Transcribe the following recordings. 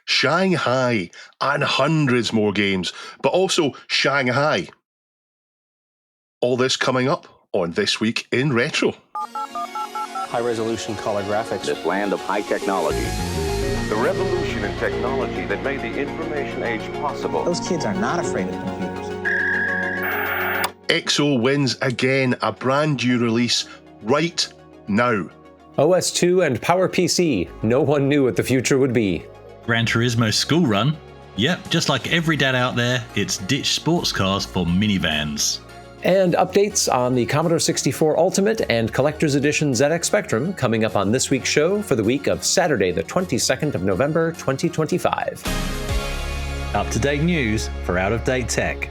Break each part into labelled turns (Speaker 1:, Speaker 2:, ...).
Speaker 1: Shanghai, and hundreds more games, but also Shanghai. All this coming up on This Week in Retro.
Speaker 2: High-resolution color graphics.
Speaker 3: This land of high technology.
Speaker 4: The revolution in technology that made the information age possible.
Speaker 5: Those kids are not afraid of computers.
Speaker 1: Exo wins again a brand new release right now.
Speaker 2: OS 2 and PowerPC. No one knew what the future would be.
Speaker 6: Gran Turismo school run. Yep, just like every dad out there, it's ditched sports cars for minivans.
Speaker 2: And updates on the Commodore 64 Ultimate and Collector's Edition ZX Spectrum coming up on this week's show for the week of Saturday, the 22nd of November, 2025.
Speaker 6: Up-to-date news for out-of-date tech.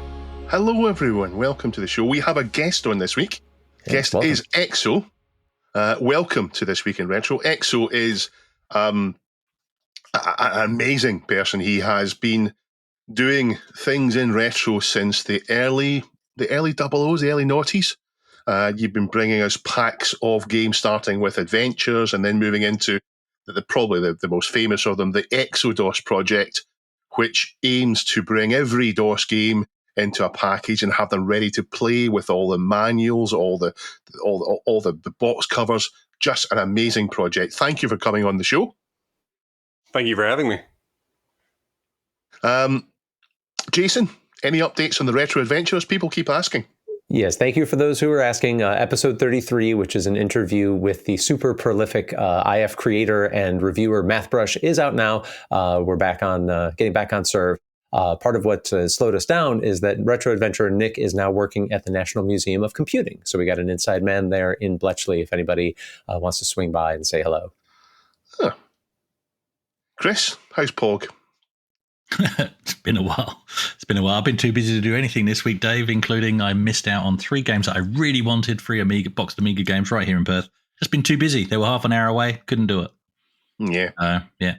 Speaker 1: Hello, everyone. Welcome to the show. We have a guest on this week. Guest
Speaker 2: welcome.
Speaker 1: is Exo. Welcome to This Week in Retro. Exo is an amazing person. He has been doing things in retro since the early double-O's, the early noughties. You've been bringing us packs of games, starting with adventures and then moving into probably the most famous of them, the eXoDOS project, which aims to bring every DOS game into a package and have them ready to play with all the manuals, all the box covers. Just an amazing project. Thank you for coming on the show.
Speaker 7: Thank you for having me.
Speaker 1: Jason, any updates on the retro adventures? People keep asking.
Speaker 2: Yes, thank you for those who are asking. Episode 33, which is an interview with the super prolific IF creator and reviewer MathBrush, is out now. We're back on getting back on serve. Part of what slowed us down is that retro adventurer Nick is now working at the National Museum of Computing. So we got an inside man there in Bletchley if anybody wants to swing by and say hello.
Speaker 1: Huh. Chris, how's Pog?
Speaker 6: It's been a while. I've been too busy to do anything this week, Dave, including I missed out on 3 games that I really wanted, 3 boxed Amiga games right here in Perth. Just been too busy. They were half an hour away. Couldn't do it.
Speaker 1: Yeah.
Speaker 6: Yeah.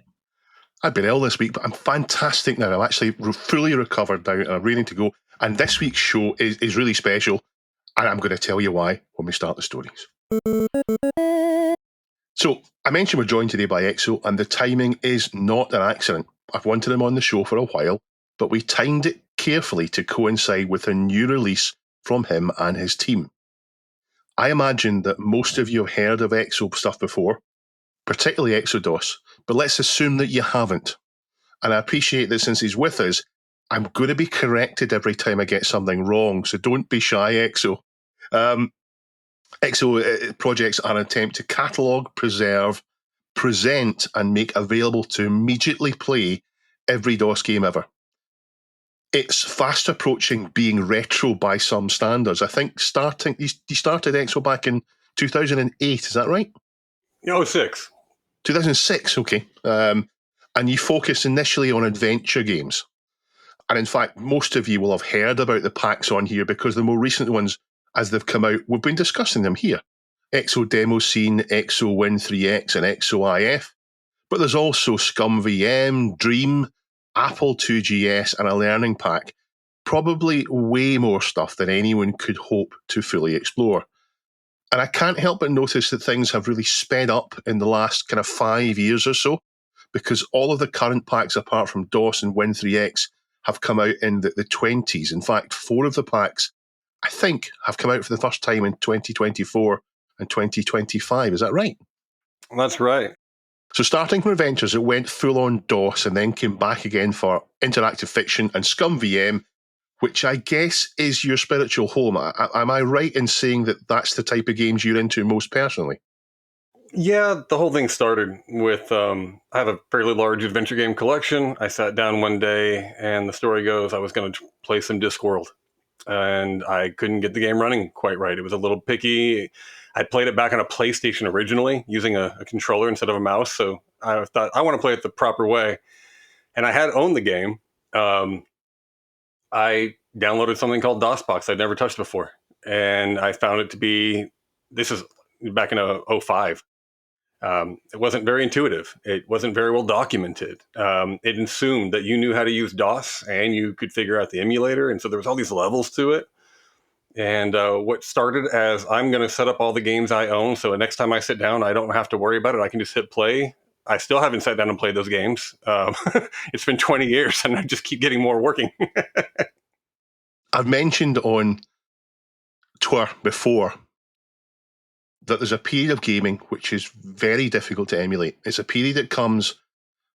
Speaker 1: I've been ill this week, but I'm fantastic now. I'm actually fully recovered now and I'm ready to go. And this week's show is really special. And I'm going to tell you why when we start the stories. So, I mentioned we're joined today by Exo, and the timing is not an accident. I've wanted him on the show for a while, but we timed it carefully to coincide with a new release from him and his team. I imagine that most of you have heard of Exo stuff before, particularly EXoDOS, but let's assume that you haven't. And I appreciate that since he's with us, I'm going to be corrected every time I get something wrong, so don't be shy, Exo. Exo projects are an attempt to catalogue, preserve, present, and make available to immediately play every DOS game ever. It's fast approaching being retro by some standards. I think you started Exo back in 2008, is that right?
Speaker 7: 06.
Speaker 1: 2006, okay. And you focus initially on adventure games. And in fact, most of you will have heard about the packs on here because the more recent ones, as they've come out, we've been discussing them here. Exo Demo Scene, eXoWin9x, and eXoIF. But there's also ScumVM, Dream, Apple IIgs, and a learning pack. Probably way more stuff than anyone could hope to fully explore. And I can't help but notice that things have really sped up in the last kind of 5 years or so, because all of the current packs, apart from DOS and Win3x, have come out in the 20s. In fact, 4 of the packs, I think, have come out for the first time in 2024 and 2025. Is that right?
Speaker 7: That's right.
Speaker 1: So starting from Adventures, it went full-on DOS and then came back again for Interactive Fiction and ScumVM, which I guess is your spiritual home. Am I right in saying that that's the type of games you're into most personally?
Speaker 7: Yeah, the whole thing started with, I have a fairly large adventure game collection. I sat down one day, and the story goes, I was going to play some Discworld. And I couldn't get the game running quite right. It was a little picky. I played it back on a PlayStation originally, using a controller instead of a mouse. So I thought, I want to play it the proper way. And I had owned the game. I downloaded something called DOSBox I'd never touched before. And I found it to be, this is back in 05. It wasn't very intuitive. It wasn't very well documented. It assumed that you knew how to use DOS and you could figure out the emulator. And so there was all these levels to it. And what started as I'm going to set up all the games I own, so next time I sit down, I don't have to worry about it. I can just hit play, I still haven't sat down and played those games. It's been 20 years, and I just keep getting more working.
Speaker 1: I've mentioned on Twitter before that there's a period of gaming which is very difficult to emulate. It's a period that comes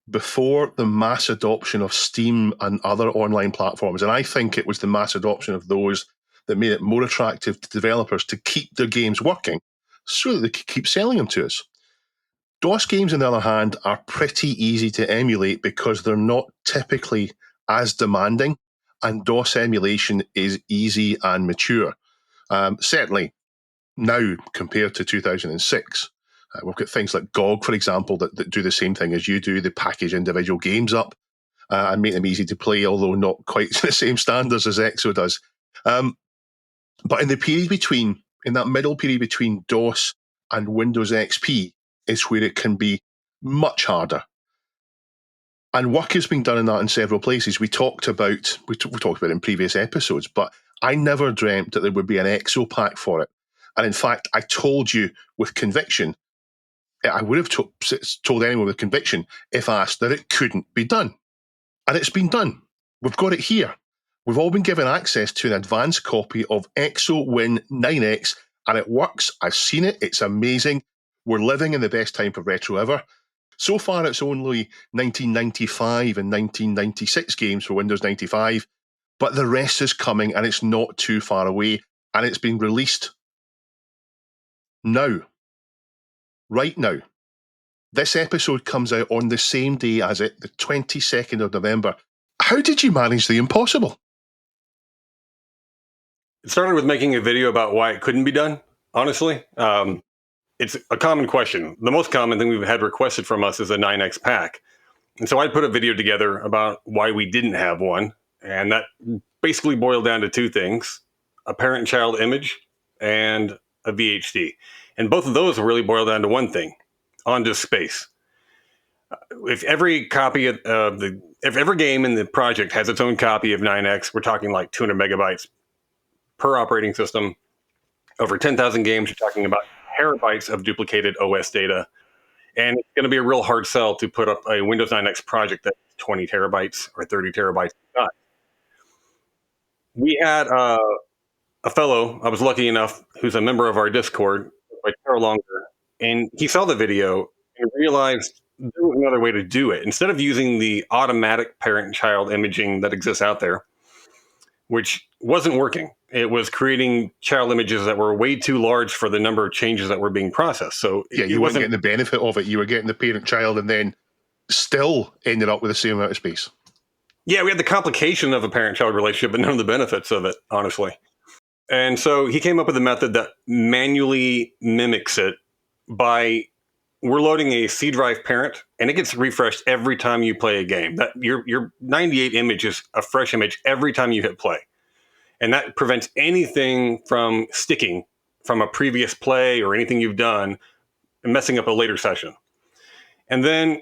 Speaker 1: before the mass adoption of Steam and other online platforms. And I think it was the mass adoption of those that made it more attractive to developers to keep their games working so that they could keep selling them to us. DOS games, on the other hand, are pretty easy to emulate because they're not typically as demanding, and DOS emulation is easy and mature. Certainly now compared to 2006. We've got things like GOG, for example, that do the same thing as you do. They package individual games up and make them easy to play, although not quite the same standards as Exo does. But in the period between, in that middle period between DOS and Windows XP, is where it can be much harder. And work has been done in that in several places. We talked about it in previous episodes, but I never dreamt that there would be an Exo pack for it. And in fact, I told you with conviction, I would have told anyone with conviction if asked that it couldn't be done. And it's been done. We've got it here. We've all been given access to an advanced copy of eXoWin9x, and it works. I've seen it. It's amazing. We're living in the best time for retro ever. So far, it's only 1995 and 1996 games for Windows 95, but the rest is coming, and it's not too far away, and it's been released now. Right now. This episode comes out on the same day as it, the 22nd of November. How did you manage the impossible?
Speaker 7: It started with making a video about why it couldn't be done, honestly. It's a common question. The most common thing we've had requested from us is a 9X pack. And so I put a video together about why we didn't have one. And that basically boiled down to two things: a parent-child image and a VHD. And both of those really boil down to one thing: on-disk space. If every copy of if every game in the project has its own copy of 9X, we're talking like 200 megabytes per operating system. Over 10,000 games, you're talking about terabytes of duplicated OS data. And it's going to be a real hard sell to put up a Windows 9X project that's 20 terabytes or 30 terabytes. We had a fellow, I was lucky enough, who's a member of our Discord, by Terra Longer, and he saw the video and realized there was another way to do it. Instead of using the automatic parent-child imaging that exists out there, which wasn't working, it was creating child images that were way too large for the number of changes that were being processed. So
Speaker 1: yeah, you wasn't getting the benefit of it. You were getting the parent-child and then still ended up with the same amount of space.
Speaker 7: Yeah, we had the complication of a parent-child relationship, but none of the benefits of it, honestly. And so he came up with a method that manually mimics it by, we're loading a C drive parent, and it gets refreshed every time you play a game. That your 98 image is a fresh image every time you hit play. And that prevents anything from sticking from a previous play or anything you've done and messing up a later session. And then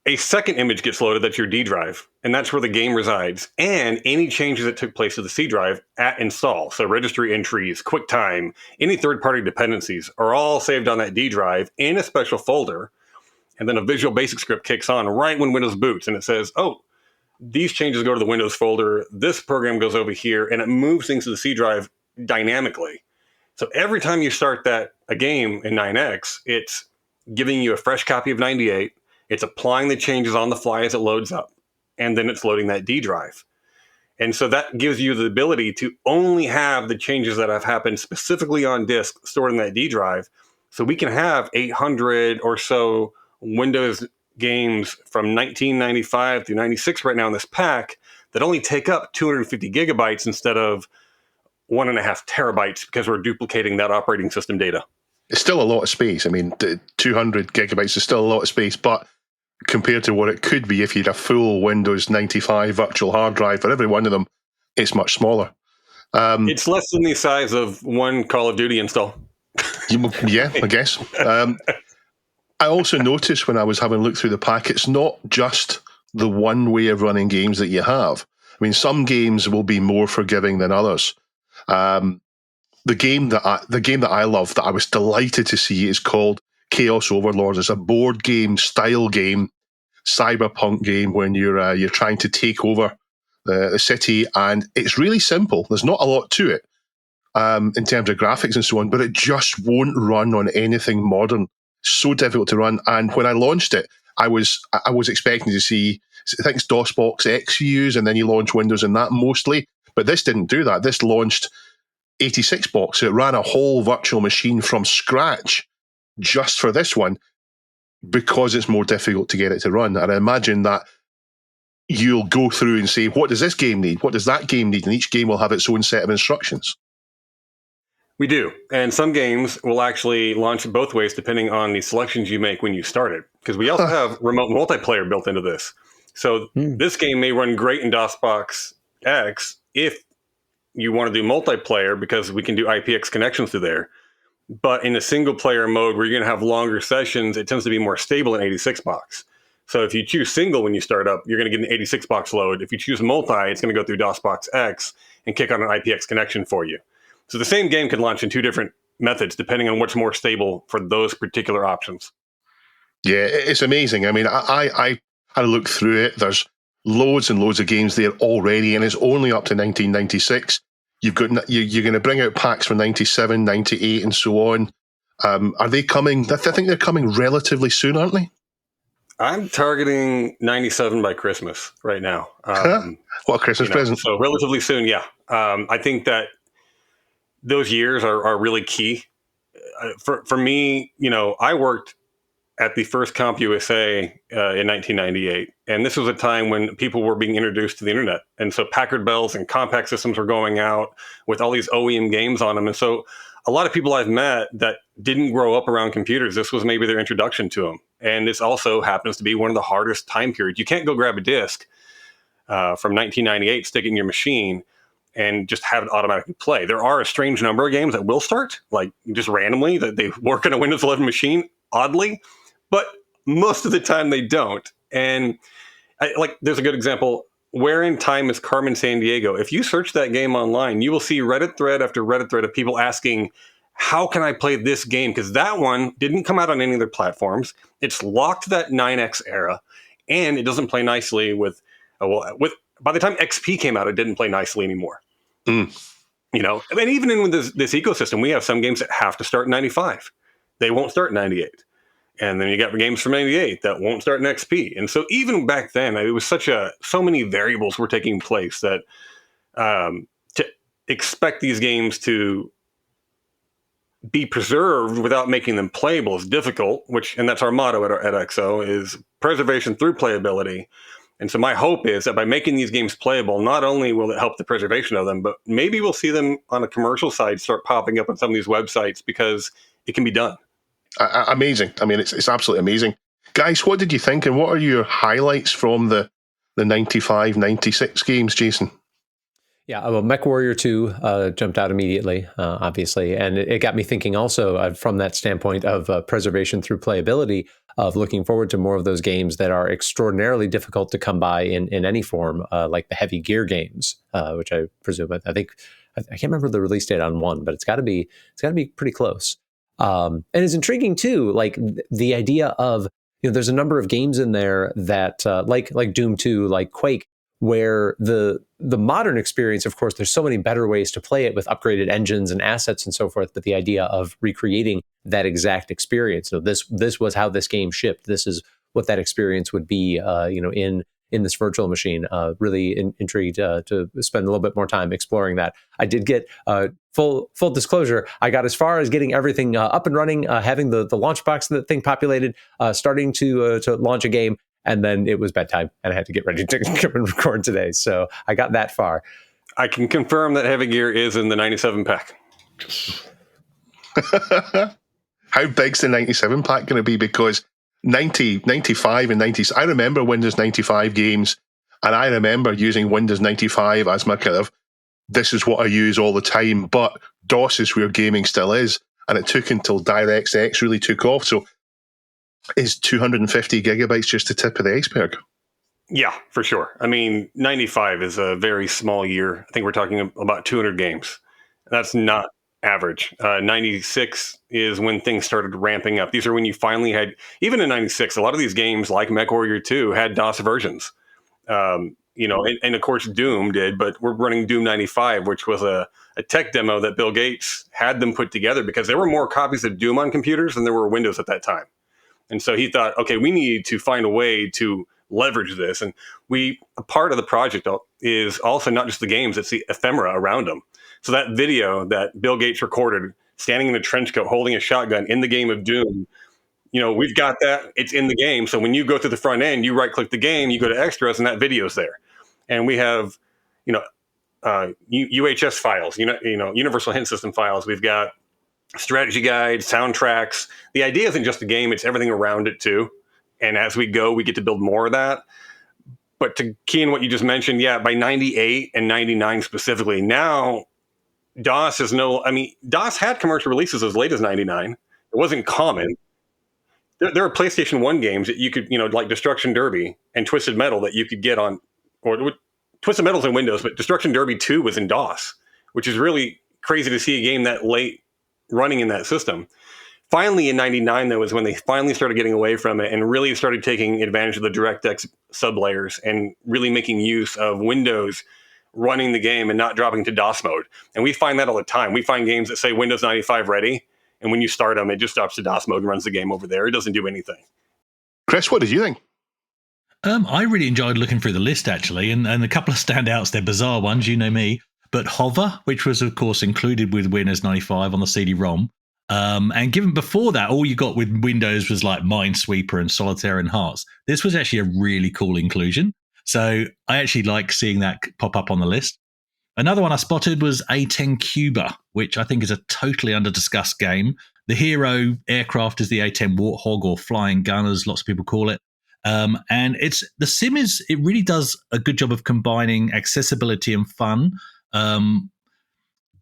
Speaker 7: a second image gets loaded, that's your D drive, and that's where the game resides, and any changes that took place to the C drive at install. So registry entries, QuickTime, any third-party dependencies are all saved on that D drive in a special folder. And then a Visual Basic script kicks on right when Windows boots, and it says, oh, these changes go to the Windows folder, this program goes over here, and it moves things to the C drive dynamically. So every time you start a game in 9X, it's giving you a fresh copy of 98, it's applying the changes on the fly as it loads up, and then it's loading that D drive. And so that gives you the ability to only have the changes that have happened specifically on disk stored in that D drive. So we can have 800 or so Windows games from 1995 through 96 right now in this pack that only take up 250 gigabytes instead of 1.5 terabytes because we're duplicating that operating system data.
Speaker 1: It's still a lot of space. I mean, 200 gigabytes is still a lot of space, but compared to what it could be if you had a full Windows 95 virtual hard drive for every one of them, it's much smaller.
Speaker 7: It's less than the size of one Call of Duty install.
Speaker 1: Yeah, I guess. I also noticed when I was having a look through the pack, it's not just the one way of running games that you have. I mean, some games will be more forgiving than others. The game that I love, that I was delighted to see, is called Chaos Overlords. It's a board game style game, cyberpunk game when you're trying to take over the city, and it's really simple. There's not a lot to it in terms of graphics and so on, but it just won't run on anything modern. So difficult to run. And when I launched it, I was expecting to see, I think it's DOSBox X you use, and then you launch Windows in that mostly. But this didn't do that. This launched 86box. So it ran a whole virtual machine from scratch just for this one, because it's more difficult to get it to run. And I imagine that you'll go through and say, what does this game need? What does that game need? And each game will have its own set of instructions.
Speaker 7: We do. And some games will actually launch both ways depending on the selections you make when you start it. Because we also have remote multiplayer built into this. So this game may run great in DOSBox X if you want to do multiplayer, because we can do IPX connections through there. But in a single player mode where you're going to have longer sessions, it tends to be more stable in 86box. So if you choose single when you start up, you're going to get an 86box load. If you choose multi, it's going to go through DOSBox X and kick on an IPX connection for you. So the same game can launch in two different methods depending on what's more stable for those particular options.
Speaker 1: Yeah, it's amazing. I mean, I looked through it. There's loads and loads of games there already, and it's only up to 1996. You're going to bring out packs for 97, 98, and so on. Are they coming? I think they're coming relatively soon, aren't they?
Speaker 7: I'm targeting 97 by Christmas right now.
Speaker 1: What a Christmas present.
Speaker 7: So relatively soon, yeah. I think that those years are really key. For me, I worked at the first CompUSA in 1998. And this was a time when people were being introduced to the internet. And so Packard Bells and compact systems were going out with all these OEM games on them. And so a lot of people I've met that didn't grow up around computers, this was maybe their introduction to them. And this also happens to be one of the hardest time periods. You can't go grab a disc from 1998, stick it in your machine, and just have it automatically play. There are a strange number of games that will start, like just randomly, that they work on a Windows 11 machine, oddly, but most of the time they don't. And there's a good example. Where in Time is Carmen Sandiego? If you search that game online, you will see Reddit thread after Reddit thread of people asking, how can I play this game? Because that one didn't come out on any other platforms. It's locked to that 9X era, and it doesn't play nicely with by the time XP came out, it didn't play nicely anymore. And even in this ecosystem, we have some games that have to start in 95. They won't start in 98. And then you got games from 98 that won't start in XP. And so even back then, it was so many variables were taking place that to expect these games to be preserved without making them playable is difficult, and that's our motto at EXO, is preservation through playability. And so my hope is that by making these games playable, not only will it help the preservation of them, but maybe we'll see them on a commercial side start popping up on some of these websites because it can be done.
Speaker 1: Amazing. I mean, it's absolutely amazing. Guys, what did you think, and what are your highlights from the 95, 96 games, Jason?
Speaker 2: Yeah, well, MechWarrior 2 jumped out immediately, obviously. And it got me thinking also from that standpoint of preservation through playability, of looking forward to more of those games that are extraordinarily difficult to come by in any form, like the Heavy Gear games, which I presume, I can't remember the release date on one, but it's got to be pretty close. And it's intriguing too, like the idea of, there's a number of games in there that like Doom 2, like Quake, where the modern experience, of course, there's so many better ways to play it with upgraded engines and assets and so forth, but the idea of recreating that exact experience, so this was how this game shipped, this is what that experience would be, in this virtual machine. Really intrigued to spend a little bit more time exploring that. I did get full disclosure. I got as far as getting everything up and running, having the launch box, the thing populated, starting to launch a game. And then it was bedtime, and I had to get ready to come and record today. So I got that far.
Speaker 7: I can confirm that Heavy Gear is in the 97 pack.
Speaker 1: How big's the 97 pack going to be? Because 90, 95, and 90, I remember Windows 95 games, and I remember using Windows 95 as my kind of, this is what I use all the time, but DOS is where gaming still is. And it took until DirectX really took off. So is 250 gigabytes just the tip of the iceberg?
Speaker 7: Yeah, for sure. I mean, 95 is a very small year. I think we're talking about 200 games. That's not average. 96 is when things started ramping up. These are when you finally had, even in 96, a lot of these games like MechWarrior 2 had DOS versions. And of course Doom did, but we're running Doom 95, which was a tech demo that Bill Gates had them put together because there were more copies of Doom on computers than there were Windows at that time. And so he thought, okay, we need to find a way to leverage this. And a part of the project is also not just the games, it's the ephemera around them. So that video that Bill Gates recorded, standing in a trench coat, holding a shotgun in the game of Doom, we've got that. It's in the game. So when you go through the front end, you right click the game, you go to extras, and that video's there. And we have, UHS files, Universal Hint System files. We've got strategy guides, soundtracks. The idea isn't just a game, it's everything around it too. And as we go, we get to build more of that. But to key in what you just mentioned, by 98 and 99 specifically, now DOS DOS had commercial releases as late as 99. It wasn't common. There are PlayStation 1 games that you could, like Destruction Derby and Twisted Metal that you could get on, or Twisted Metal's in Windows, but Destruction Derby 2 was in DOS, which is really crazy to see a game that late running in that system. Finally, in 99, though, is when they finally started getting away from it and really started taking advantage of the DirectX sublayers and really making use of Windows running the game and not dropping to DOS mode. And we find that all the time. We find games that say Windows 95 ready, and when you start them, it just drops to DOS mode and runs the game over there. It doesn't do anything.
Speaker 1: Chris, what did you think?
Speaker 6: I really enjoyed looking through the list, actually, and a couple of standouts. They're bizarre ones, you know me. But Hover, which was, of course, included with Windows 95 on the CD-ROM. And given before that, all you got with Windows was like Minesweeper and Solitaire and Hearts. This was actually a really cool inclusion. So I actually like seeing that pop up on the list. Another one I spotted was A10 Cuba, which I think is a totally under-discussed game. The hero aircraft is the A10 Warthog, or Flying Gun, as lots of people call it. And it really does a good job of combining accessibility and fun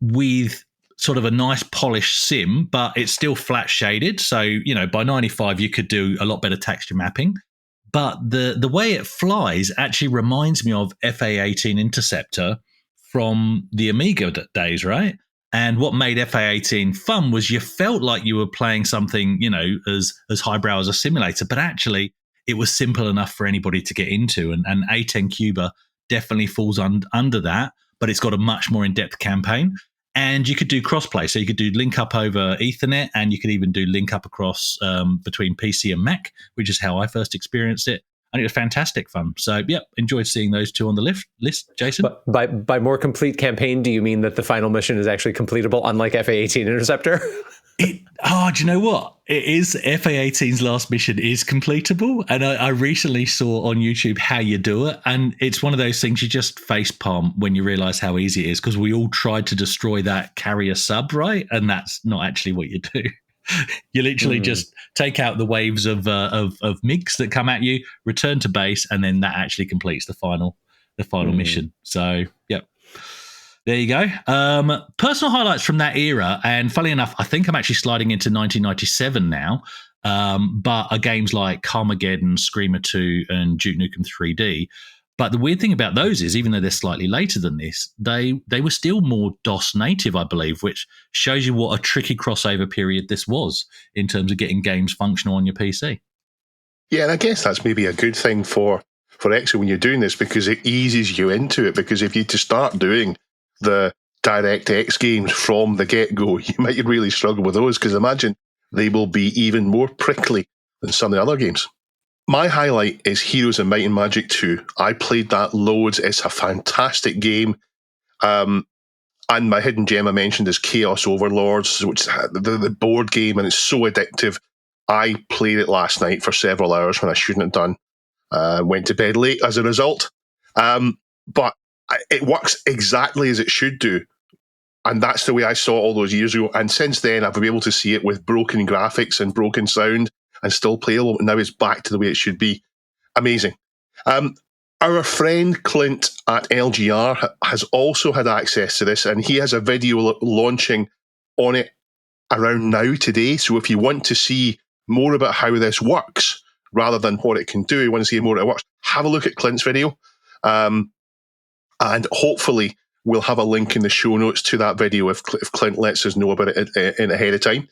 Speaker 6: with sort of a nice polished sim, but it's still flat shaded. So, by 95, you could do a lot better texture mapping. But the way it flies actually reminds me of FA-18 Interceptor from the Amiga days, right? And what made FA-18 fun was you felt like you were playing something, as highbrow as a simulator, but actually it was simple enough for anybody to get into. And A10 Cuba definitely falls under that, but it's got a much more in-depth campaign. And you could do crossplay. So you could do link up over Ethernet, and you could even do link up across between PC and Mac, which is how I first experienced it. And it was fantastic fun. So, enjoyed seeing those two on the list, Jason.
Speaker 2: But by more complete campaign, do you mean that the final mission is actually completable, unlike FA-18 Interceptor?
Speaker 6: Do you know what? It is. FA-18's last mission is completable. And I recently saw on YouTube how you do it. And it's one of those things you just facepalm when you realize how easy it is, because we all tried to destroy that carrier sub, right? And that's not actually what you do. You literally just take out the waves of MiGs that come at you, return to base, and then that actually completes the final mission. So, there you go. Personal highlights from that era, and funnily enough, I think I'm actually sliding into 1997 now. But are games like Carmageddon, Screamer 2, and Duke Nukem 3D. But the weird thing about those is, even though they're slightly later than this, they were still more DOS native, I believe, which shows you what a tricky crossover period this was in terms of getting games functional on your PC.
Speaker 1: Yeah, and I guess that's maybe a good thing for Exo when you're doing this, because it eases you into it. Because if you to start doing the DirectX games from the get-go, you might really struggle with those, because imagine they will be even more prickly than some of the other games. My highlight is Heroes of Might and Magic 2. I played that loads. It's a fantastic game. And my hidden gem I mentioned is Chaos Overlords, which is the board game, and it's so addictive. I played it last night for several hours when I shouldn't have done. Went to bed late as a result. But it works exactly as it should do. And that's the way I saw it all those years ago. And since then, I've been able to see it with broken graphics and broken sound and still playable. Now it's back to the way it should be. Amazing. Our friend Clint at LGR has also had access to this, and he has a video launching on it around now today. So if you want to see more about how this works, rather than what it can do, you want to see more how it works, have a look at Clint's video. And hopefully we'll have a link in the show notes to that video if Clint lets us know about it in ahead of time.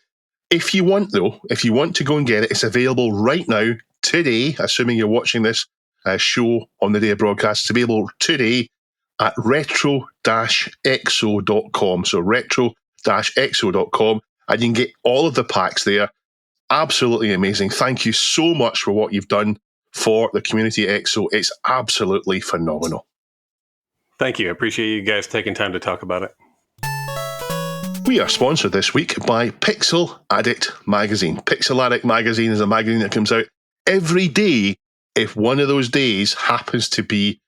Speaker 1: If you want to go and get it, it's available right now, today, assuming you're watching this show on the day of broadcast. It's available today at retro-exo.com. So retro-exo.com, and you can get all of the packs there. Absolutely amazing. Thank you so much for what you've done for the community at EXO. It's absolutely phenomenal.
Speaker 7: Thank you. I appreciate you guys taking time to talk about it.
Speaker 1: We are sponsored this week by Pixel Addict Magazine. Pixel Addict Magazine is a magazine that comes out every day if one of those days happens to be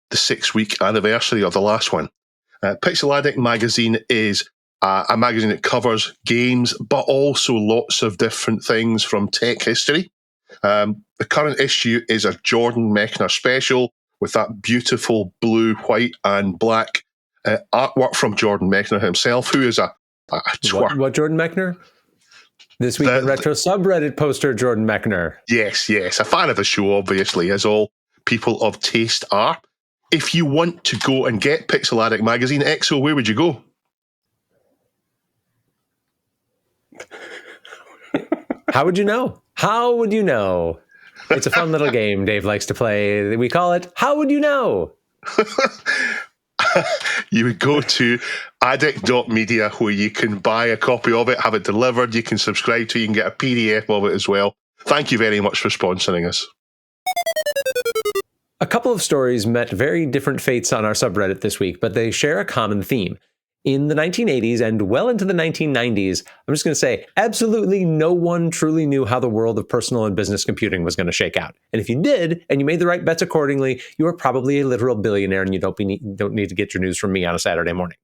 Speaker 1: the 6-week anniversary of the last one. Pixel Addict Magazine is a magazine that covers games, but also lots of different things from tech history. The current issue is a Jordan Mechner special with that beautiful blue, white, and black artwork from Jordan Mechner himself, who is a twerp.
Speaker 2: What Jordan Mechner? This Week in Retro subreddit poster Jordan Mechner.
Speaker 1: Yes. A fan of the show, obviously, as all people of taste are. If you want to go and get Pixel Addict Magazine, EXO, where would you go?
Speaker 2: How would you know? How would you know? It's a fun little game Dave likes to play. We call it How Would You Know?
Speaker 1: You would go to addict.media, where you can buy a copy of it, have it delivered, you can subscribe to it, you can get a PDF of it as well. Thank you very much for sponsoring us.
Speaker 2: A couple of stories met very different fates on our subreddit this week, but they share a common theme. In the 1980s and well into the 1990s, I'm just going to say, absolutely no one truly knew how the world of personal and business computing was going to shake out. And if you did, and you made the right bets accordingly, you are probably a literal billionaire, and you don't need to get your news from me on a Saturday morning.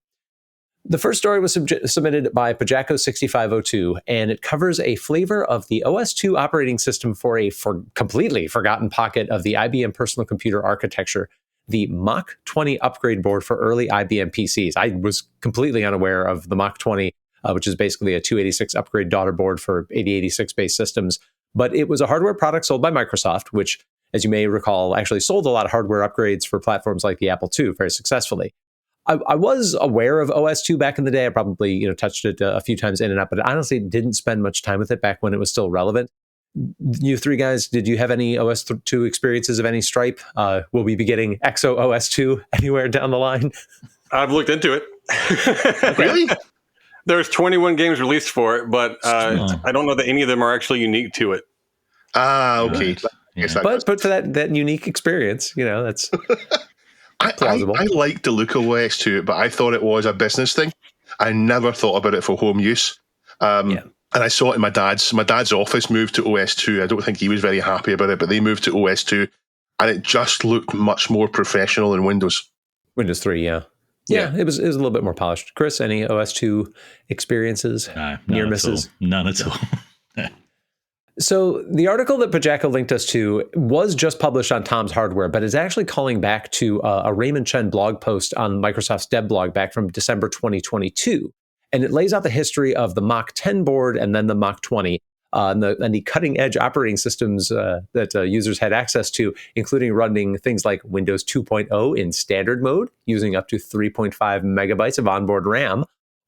Speaker 2: The first story was submitted by Pajako6502, and it covers a flavor of the OS2 operating system for a completely forgotten pocket of the IBM personal computer architecture, the Mach 20 upgrade board for early IBM PCs. I was completely unaware of the Mach 20, which is basically a 286 upgrade daughter board for 8086-based systems. But it was a hardware product sold by Microsoft, which, as you may recall, actually sold a lot of hardware upgrades for platforms like the Apple II very successfully. I was aware of OS2 back in the day. I probably touched it a few times in and out, but I honestly didn't spend much time with it back when it was still relevant. You three guys, did you have any OS2 experiences of any stripe? Will we be getting eXoOS2 anywhere down the line?
Speaker 7: I've looked into it.
Speaker 1: Really?
Speaker 7: There's 21 games released for it, but I don't know that any of them are actually unique to it.
Speaker 1: Okay.
Speaker 6: Right.
Speaker 2: But for that unique experience, that's plausible.
Speaker 1: I liked the look of OS2, but I thought it was a business thing. I never thought about it for home use. And I saw it in my dad's office moved to OS2. I don't think he was very happy about it, but they moved to OS2, and it just looked much more professional than Windows.
Speaker 2: Windows 3, yeah. It was a little bit more polished. Chris, any OS2 experiences? Near misses?
Speaker 6: None at all.
Speaker 2: So the article that Pajako linked us to was just published on Tom's Hardware, but is actually calling back to a Raymond Chen blog post on Microsoft's dev blog back from December 2022. And it lays out the history of the Mach 10 board and then the Mach 20 and the cutting-edge operating systems that users had access to, including running things like Windows 2.0 in standard mode, using up to 3.5 megabytes of onboard RAM,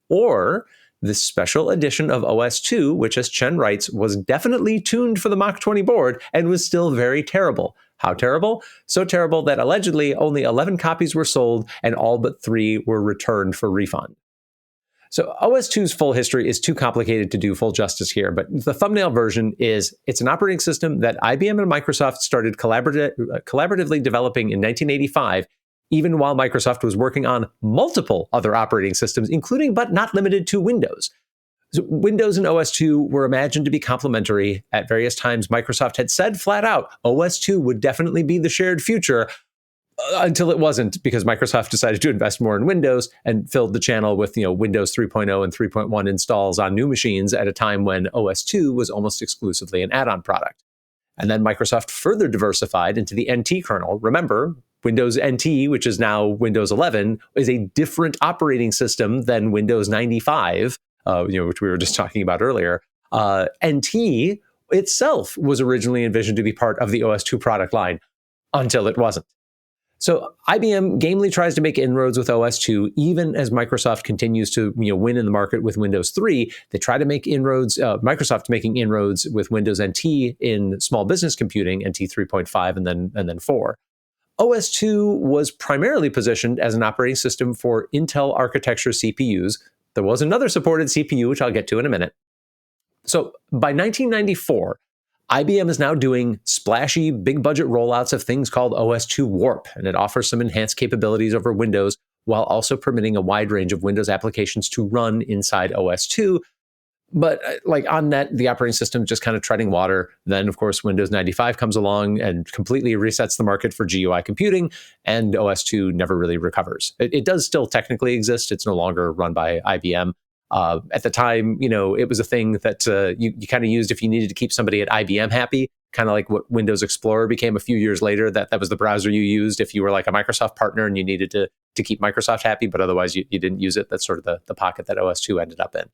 Speaker 2: or this special edition of OS2, which, as Chen writes, was definitely tuned for the Mach 20 board and was still very terrible. How terrible? So terrible that allegedly only 11 copies were sold and all but 3 were returned for refund. So OS2's full history is too complicated to do full justice here, but the thumbnail version is it's an operating system that IBM and Microsoft started collaboratively developing in 1985, even while Microsoft was working on multiple other operating systems, including but not limited to Windows. So Windows and OS2 were imagined to be complementary. At various times, Microsoft had said flat out, OS2 would definitely be the shared future, until it wasn't, because Microsoft decided to invest more in Windows and filled the channel with Windows 3.0 and 3.1 installs on new machines at a time when OS2 was almost exclusively an add-on product. And then Microsoft further diversified into the NT kernel. Remember, Windows NT, which is now Windows 11, is a different operating system than Windows 95, which we were just talking about earlier. NT itself was originally envisioned to be part of the OS2 product line, until it wasn't. So IBM gamely tries to make inroads with OS2, even as Microsoft continues to win in the market with Windows 3. They try to make inroads, Microsoft making inroads with Windows NT in small business computing, NT 3.5 and then 4. OS2 was primarily positioned as an operating system for Intel architecture CPUs. There was another supported CPU, which I'll get to in a minute. So by 1994, IBM is now doing splashy, big budget rollouts of things called OS2 Warp, and it offers some enhanced capabilities over Windows while also permitting a wide range of Windows applications to run inside OS2. But on net, the operating system just kind of treading water. Then, of course, Windows 95 comes along and completely resets the market for GUI computing, and OS2 never really recovers. It does still technically exist. It's no longer run by IBM. At the time, it was a thing that you kind of used if you needed to keep somebody at IBM happy, kind of like what Windows Explorer became a few years later, that was the browser you used if you were like a Microsoft partner and you needed to keep Microsoft happy, but otherwise you didn't use it. That's sort of the pocket that OS2 ended up in.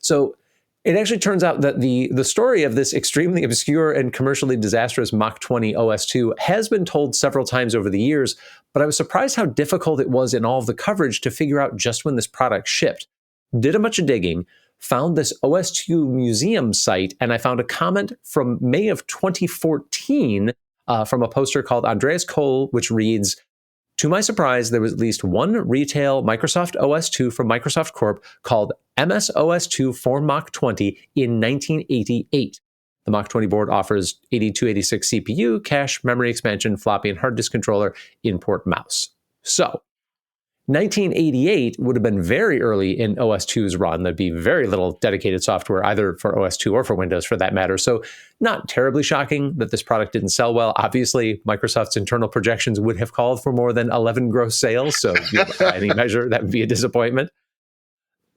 Speaker 2: So it actually turns out that the story of this extremely obscure and commercially disastrous Mach 20 OS2 has been told several times over the years, but I was surprised how difficult it was in all of the coverage to figure out just when this product shipped. Did a bunch of digging, found this OS2 museum site, and I found a comment from May of 2014 from a poster called Andreas Kohl, which reads, "To my surprise, there was at least one retail Microsoft OS2 from Microsoft Corp called MS-OS2 for Mach 20 in 1988. The Mach 20 board offers 8286 CPU, cache, memory expansion, floppy and hard disk controller, in-port mouse." So 1988 would have been very early in OS2's run. There'd be very little dedicated software either for OS2 or for Windows for that matter. So not terribly shocking that this product didn't sell well. Obviously, Microsoft's internal projections would have called for more than 11 gross sales. So by any measure, that would be a disappointment.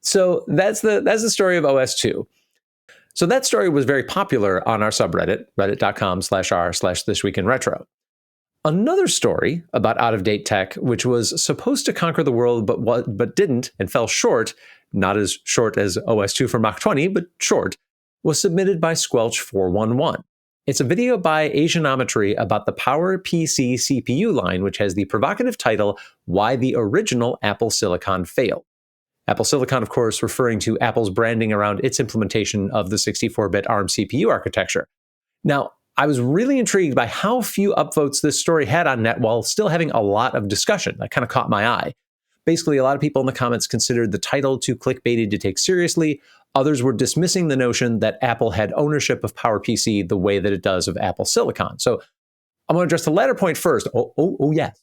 Speaker 2: So that's the story of OS2. So that story was very popular on our subreddit, reddit.com/r/thisweekinretro. Another story about out-of-date tech, which was supposed to conquer the world but didn't and fell short, not as short as OS2 for Mach 20, but short, was submitted by Squelch411. It's a video by Asianometry about the PowerPC CPU line, which has the provocative title, "Why the Original Apple Silicon Failed." Apple Silicon, of course, referring to Apple's branding around its implementation of the 64-bit ARM CPU architecture. Now, I was really intrigued by how few upvotes this story had on net while still having a lot of discussion. That kind of caught my eye. Basically, a lot of people in the comments considered the title too clickbaity to take seriously. Others were dismissing the notion that Apple had ownership of PowerPC the way that it does of Apple Silicon. So I'm going to address the latter point first. Oh, yes.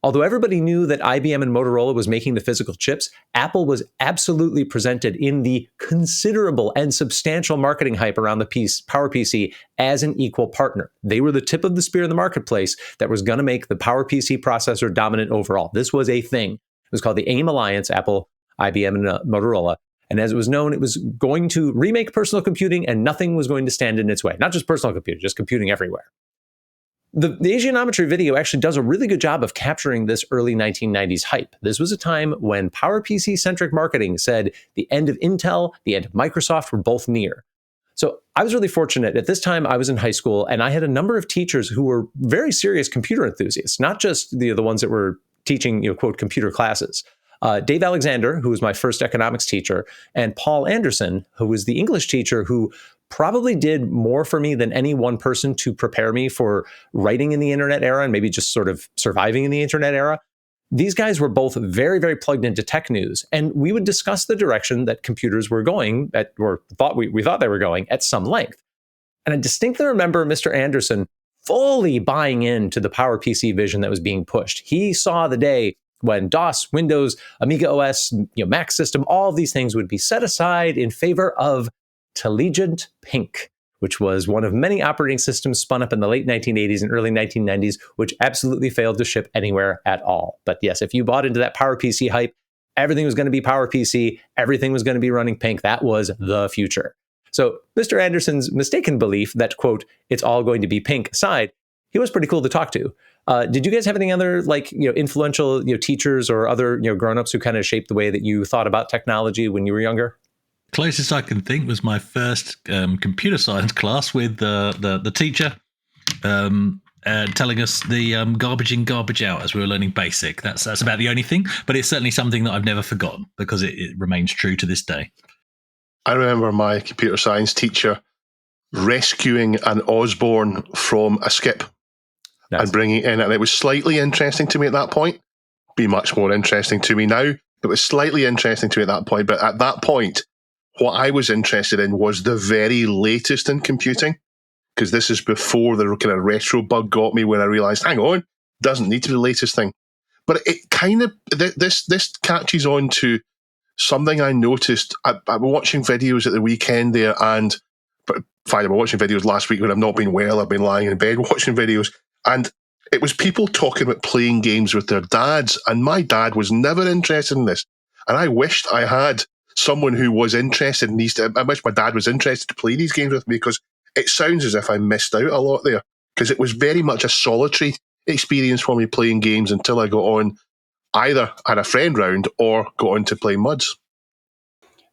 Speaker 2: Although everybody knew that IBM and Motorola was making the physical chips, Apple was absolutely presented in the considerable and substantial marketing hype around the PowerPC as an equal partner. They were the tip of the spear in the marketplace that was going to make the PowerPC processor dominant overall. This was a thing. It was called the AIM Alliance, Apple, IBM, and Motorola. And as it was known, it was going to remake personal computing and nothing was going to stand in its way. Not just personal computing, just computing everywhere. The Asianometry video actually does a really good job of capturing this early 1990s hype. This was a time when PowerPC-centric marketing said the end of Intel, the end of Microsoft were both near. So I was really fortunate. At this time, I was in high school, and I had a number of teachers who were very serious computer enthusiasts, not just the ones that were teaching, quote, computer classes. Dave Alexander, who was my first economics teacher, and Paul Anderson, who was the English teacher who probably did more for me than any one person to prepare me for writing in the internet era and maybe just sort of surviving in the internet era. These guys were both very, very plugged into tech news, and we would discuss the direction that computers were going at, or we thought they were going at some length. And I distinctly remember Mr. Anderson fully buying into the PowerPC vision that was being pushed. He saw the day when DOS, Windows, Amiga OS, Mac system, all of these things would be set aside in favor of Teligent Pink, which was one of many operating systems spun up in the late 1980s and early 1990s, which absolutely failed to ship anywhere at all. But yes, if you bought into that PowerPC hype, everything was going to be PowerPC, everything was going to be running Pink. That was the future. So Mr. Anderson's mistaken belief that, quote, it's all going to be Pink aside, he was pretty cool to talk to. Did you guys have any other influential teachers or other grown-ups who kind of shaped the way that you thought about technology when you were younger?
Speaker 6: Closest I can think was my first computer science class with the teacher. telling us the garbage in, garbage out as we were learning BASIC. That's about the only thing, but it's certainly something that I've never forgotten because it remains true to this day.
Speaker 1: I remember my computer science teacher rescuing an Osborne from a skip and bringing it in, and it was slightly interesting to me at that point. Be much more interesting to me now, but it was slightly interesting to me at that point. But at that point, what I was interested in was the very latest in computing, because this is before the kind of retro bug got me when I realized, hang on, doesn't need to be the latest thing. But it kind of, this catches on to something I noticed. I was watching videos at the weekend there, and fine, I've been watching videos last week when I've not been well. I've been lying in bed watching videos, and it was people talking about playing games with their dads, and my dad was never interested in this. And I wished I had someone who was interested in these. I wish my dad was interested to play these games with me, because it sounds as if I missed out a lot there, because it was very much a solitary experience for me playing games until I got on, either had a friend round or got on to play MUDs.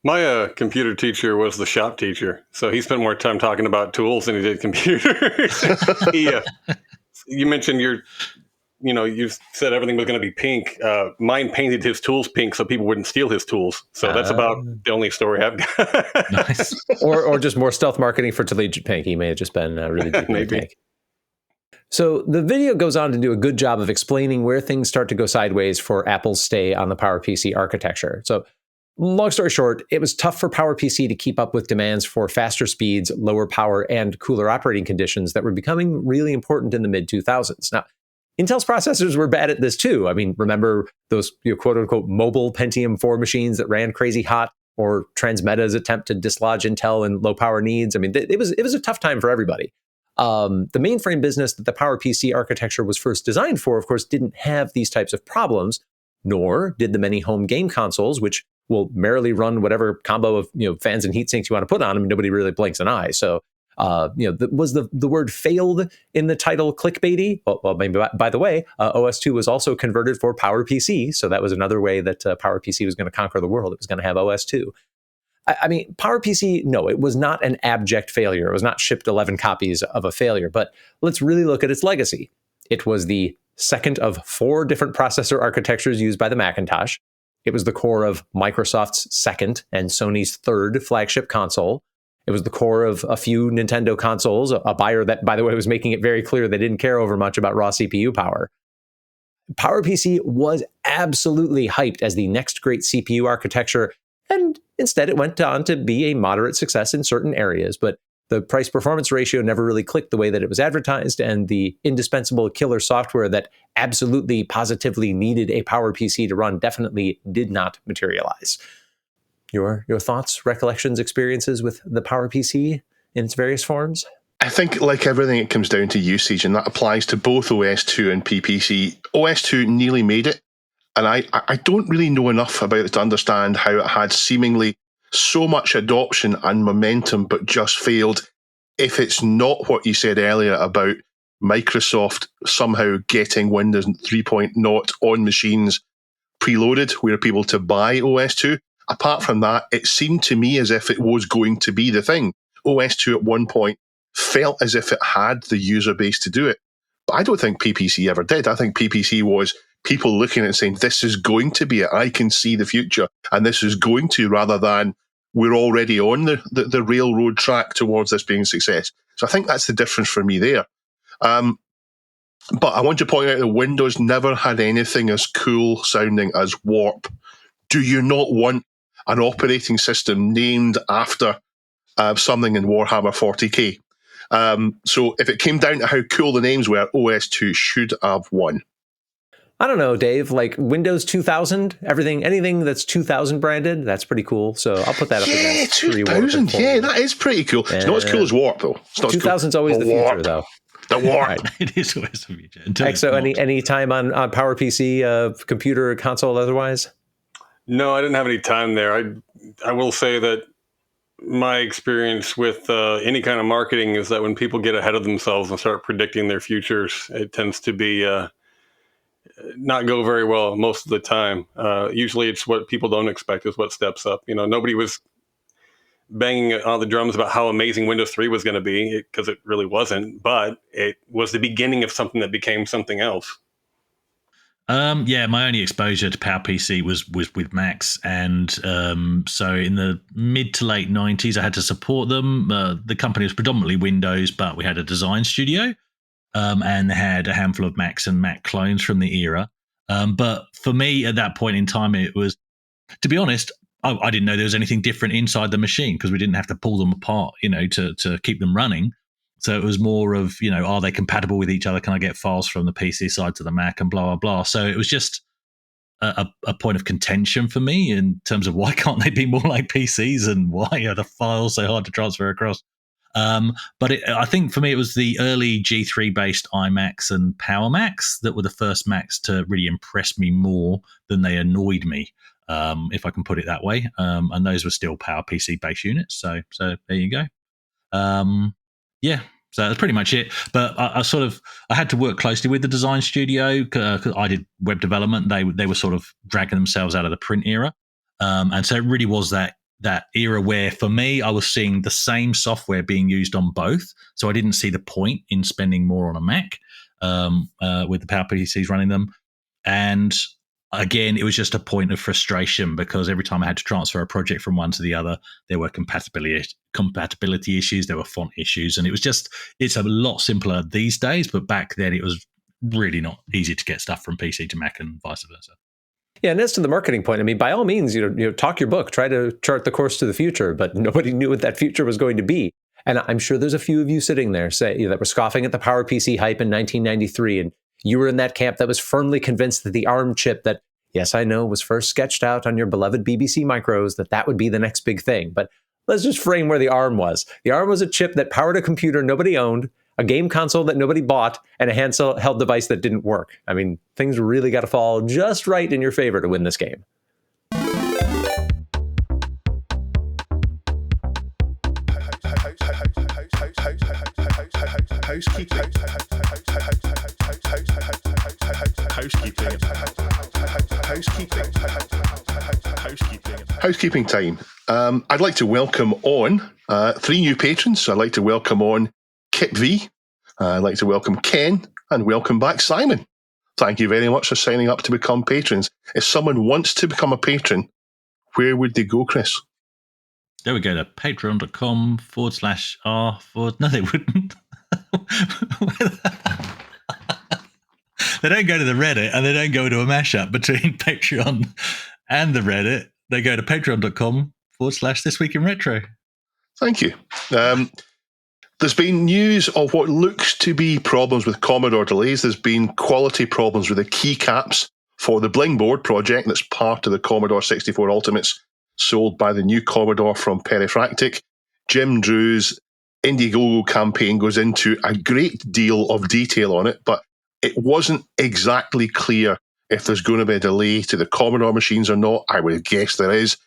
Speaker 7: My computer teacher was the shop teacher, so he spent more time talking about tools than he did computers. You mentioned you said everything was going to be pink. Mine painted his tools pink so people wouldn't steal his tools. So that's about the only story I've got.
Speaker 6: Nice.
Speaker 2: or just more stealth marketing for Collegiate Pink. He may have just been really deep
Speaker 7: Maybe.
Speaker 2: pink. So the video goes on to do a good job of explaining where things start to go sideways for Apple's stay on the PowerPC architecture. So long story short, it was tough for PowerPC to keep up with demands for faster speeds, lower power, and cooler operating conditions that were becoming really important in the mid-2000s. Now, Intel's processors were bad at this too. I mean, remember those quote-unquote mobile Pentium 4 machines that ran crazy hot, or Transmeta's attempt to dislodge Intel and low-power needs? I mean, it was a tough time for everybody. The mainframe business that the PowerPC architecture was first designed for, of course, didn't have these types of problems, nor did the many home game consoles, which will merrily run whatever combo of fans and heat sinks you want to put on them, and nobody really blinks an eye. So, was the word "failed" in the title clickbaity? Well, maybe by the way, OS2 was also converted for PowerPC, so that was another way that PowerPC was going to conquer the world. It was going to have OS2. I mean, PowerPC, no, it was not an abject failure. It was not shipped 11 copies of a failure. But let's really look at its legacy. It was the second of 4 different processor architectures used by the Macintosh. It was the core of Microsoft's second and Sony's third flagship console. It was the core of a few Nintendo consoles, a buyer that, by the way, was making it very clear they didn't care over much about raw CPU power. PowerPC was absolutely hyped as the next great CPU architecture, and instead it went on to be a moderate success in certain areas, but the price-performance ratio never really clicked the way that it was advertised, and the indispensable killer software that absolutely, positively needed a PowerPC to run definitely did not materialize. Your thoughts, recollections, experiences with the PowerPC in its various forms?
Speaker 1: I think, like everything, it comes down to usage, and that applies to both OS2 and PPC. OS2 nearly made it, and I don't really know enough about it to understand how it had seemingly so much adoption and momentum, but just failed. If it's not what you said earlier about Microsoft somehow getting Windows 3.0 on machines preloaded, where people to buy OS2, apart from that, it seemed to me as if it was going to be the thing. OS2 at one point felt as if it had the user base to do it. But I don't think PPC ever did. I think PPC was people looking at it saying, this is going to be it. I can see the future, and this is going to, rather than we're already on the railroad track towards this being a success. So I think that's the difference for me there. But I want to point out that Windows never had anything as cool sounding as Warp. Do you not want an operating system named after something in Warhammer 40k? So if it came down to how cool the names were, OS2 should have won.
Speaker 2: I don't know, Dave, like Windows 2000, anything that's 2000 branded, that's pretty cool. So I'll put that up against
Speaker 1: 2000, yeah, that is pretty cool. It's not as cool as Warp, though. It's not
Speaker 2: 2000's
Speaker 1: cool.
Speaker 2: always the future, though.
Speaker 1: The Warp.
Speaker 2: Right.
Speaker 6: It is always the future.
Speaker 2: So any time on PowerPC, computer, console, otherwise?
Speaker 7: No, I didn't have any time there. I will say that my experience with any kind of marketing is that when people get ahead of themselves and start predicting their futures, it tends to be not go very well most of the time. Usually it's what people don't expect is what steps up. Nobody was banging on the drums about how amazing Windows 3 was going to be, because it really wasn't, but it was the beginning of something that became something else.
Speaker 6: My only exposure to PowerPC was with Macs, and so in the mid to late 90s, I had to support them. The company was predominantly Windows, but we had a design studio, and they had a handful of Macs and Mac clones from the era. But for me, at that point in time, it was, to be honest, I didn't know there was anything different inside the machine because we didn't have to pull them apart, to keep them running. So it was more of, are they compatible with each other? Can I get files from the PC side to the Mac and blah, blah, blah. So it was just a point of contention for me in terms of why can't they be more like PCs and why are the files so hard to transfer across? But I think for me, it was the early G3-based iMacs and Power Macs that were the first Macs to really impress me more than they annoyed me, if I can put it that way. And those were still PowerPC-based units. So there you go. So that's pretty much it. But I had to work closely with the design studio because I did web development. They were sort of dragging themselves out of the print era. And so it really was that era where, for me, I was seeing the same software being used on both. So I didn't see the point in spending more on a Mac with the PowerPCs running them. And again, it was just a point of frustration because every time I had to transfer a project from one to the other, there were compatibility issues, there were font issues, and it's a lot simpler these days. But back then, it was really not easy to get stuff from PC to Mac and vice versa.
Speaker 2: Yeah, and as to the marketing point, I mean, by all means, talk your book, try to chart the course to the future, but nobody knew what that future was going to be. And I'm sure there's a few of you sitting there that were scoffing at the PowerPC hype in 1993, and you were in that camp that was firmly convinced that the ARM chip that, yes, I know, was first sketched out on your beloved BBC micros, that would be the next big thing. But let's just frame where the ARM was. The ARM was a chip that powered a computer nobody owned, a game console that nobody bought, and a handheld device that didn't work. I mean, things really got to fall just right in your favor to win this game.
Speaker 1: Housekeeping time. I'd like to welcome on 3 new patrons. I'd like to welcome on Kip V. I'd like to welcome Ken, and welcome back Simon. Thank you very much for signing up to become patrons. If someone wants to become a patron, where would they go, Chris?
Speaker 6: There we go to patreon.com/r/. No, they wouldn't. They don't go to the Reddit, and they don't go to a mashup between Patreon and the Reddit. They go to patreon.com/thisweekinretro.
Speaker 1: Thank you. There's been news of what looks to be problems with Commodore delays. There's been quality problems with the keycaps for the Bling board project that's part of the Commodore 64 Ultimates sold by the new Commodore from Perifractic. Jim Drew's Indiegogo campaign goes into a great deal of detail on it, but it wasn't exactly clear if there's going to be a delay to the Commodore machines or not. I would guess there is.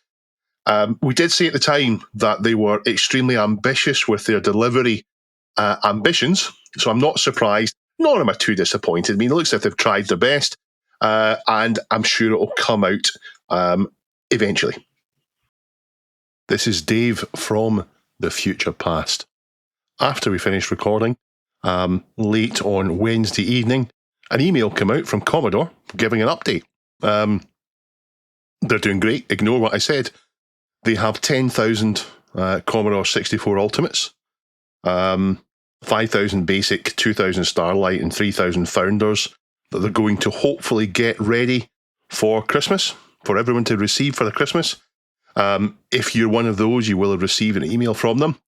Speaker 1: We did say at the time that they were extremely ambitious with their delivery ambitions, so I'm not surprised, nor am I too disappointed. I mean, it looks like they've tried their best, and I'm sure it will come out eventually. This is Dave from the future past. After we finished recording, late on Wednesday evening, an email came out from Commodore giving an update. They're doing great. Ignore what I said. They have 10,000 Commodore 64 Ultimates, 5,000 Basic, 2,000 Starlight, and 3,000 Founders that they're going to hopefully get ready for Christmas, for everyone to receive for the Christmas. If you're one of those, you will have received an email from them.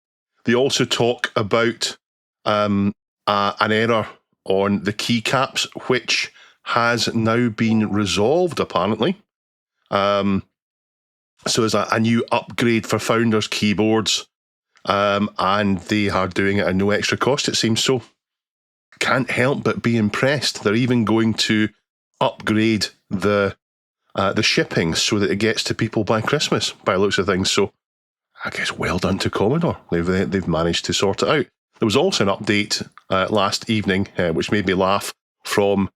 Speaker 1: They also talk about an error on the keycaps, which has now been resolved, apparently. So there's a new upgrade for Founders keyboards, and they are doing it at no extra cost, it seems. So can't help but be impressed. They're even going to upgrade the shipping so that it gets to people by Christmas, by the looks of things. So I guess well done to Commodore. They've managed to sort it out. There was also an update last evening, which made me laugh, from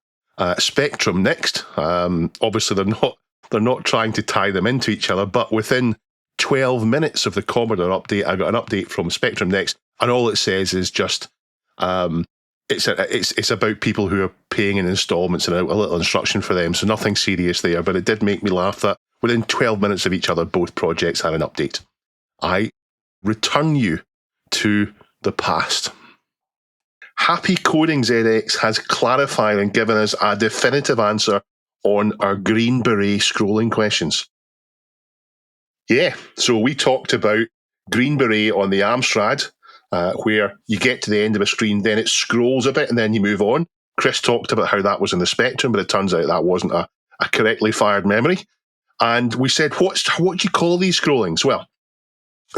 Speaker 1: Spectrum Next. Obviously, they're not trying to tie them into each other, but within 12 minutes of the Commodore update, I got an update from Spectrum Next, and all it says is just it's about people who are paying in installments and a little instruction for them. So nothing serious there, but it did make me laugh that within 12 minutes of each other, both projects had an update. I return you to the past. Happy Coding ZX has clarified and given us a definitive answer on our Green Beret scrolling questions. Yeah, so we talked about Green Beret on the Amstrad, where you get to the end of a screen, then it scrolls a bit, and then you move on. Chris talked about how that was in the Spectrum, but it turns out that wasn't a correctly fired memory. And we said, what do you call these scrollings? Well,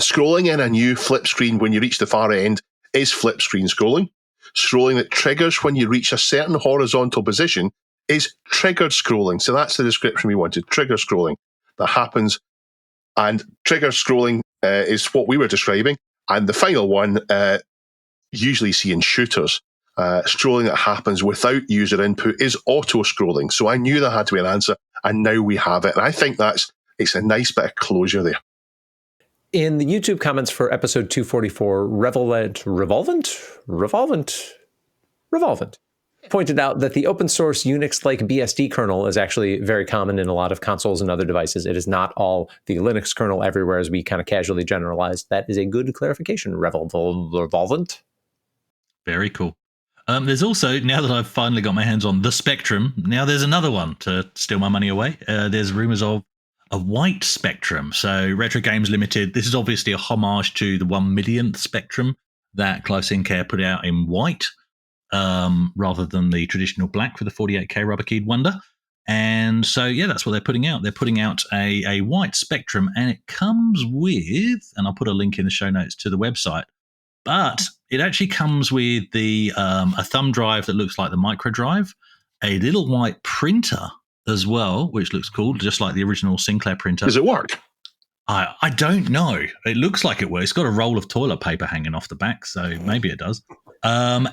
Speaker 1: scrolling in a new flip screen when you reach the far end is flip screen scrolling. Scrolling that triggers when you reach a certain horizontal position is triggered scrolling. So that's the description we wanted, trigger scrolling. That happens, and trigger scrolling is what we were describing. And the final one, usually see in shooters, scrolling that happens without user input is auto-scrolling. So I knew there had to be an answer, and now we have it. And I think it's a nice bit of closure there.
Speaker 2: In the YouTube comments for episode 244, Revolvent pointed out that the open source Unix-like BSD kernel is actually very common in a lot of consoles and other devices. It is not all the Linux kernel everywhere, as we kind of casually generalized. That is a good clarification, Revolvent.
Speaker 6: Very cool. There's also, now that I've finally got my hands on the Spectrum, now there's another one to steal my money away. There's rumors of a white Spectrum. So Retro Games Limited, this is obviously a homage to the 1 millionth Spectrum that Close In Care put out in white, rather than the traditional black for the 48K rubber keyed Wonder. And so, yeah, that's what they're putting out. They're putting out a white Spectrum, and it comes with, and I'll put a link in the show notes to the website, but it actually comes with the a thumb drive that looks like the micro drive, a little white printer as well, which looks cool, just like the original Sinclair printer.
Speaker 1: Does it work?
Speaker 6: I don't know. It looks like it works. It's got a roll of toilet paper hanging off the back, so maybe it does. And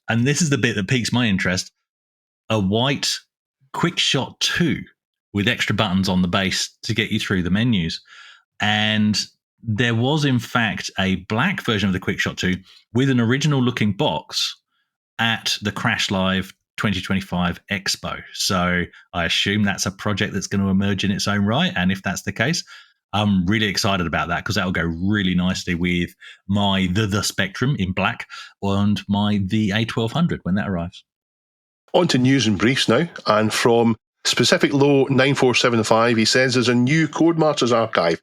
Speaker 6: this is the bit that piques my interest, a white QuickShot 2 with extra buttons on the base to get you through the menus. And there was, in fact, a black version of the QuickShot 2 with an original looking box at the Crash Live 2025 Expo. So I assume that's a project that's going to emerge in its own right. And if that's the case, I'm really excited about that, because that will go really nicely with my the Spectrum in black and the A1200 when that arrives.
Speaker 1: On to news and briefs now. And from Specific Low 9475, he says there's a new Codemasters archive.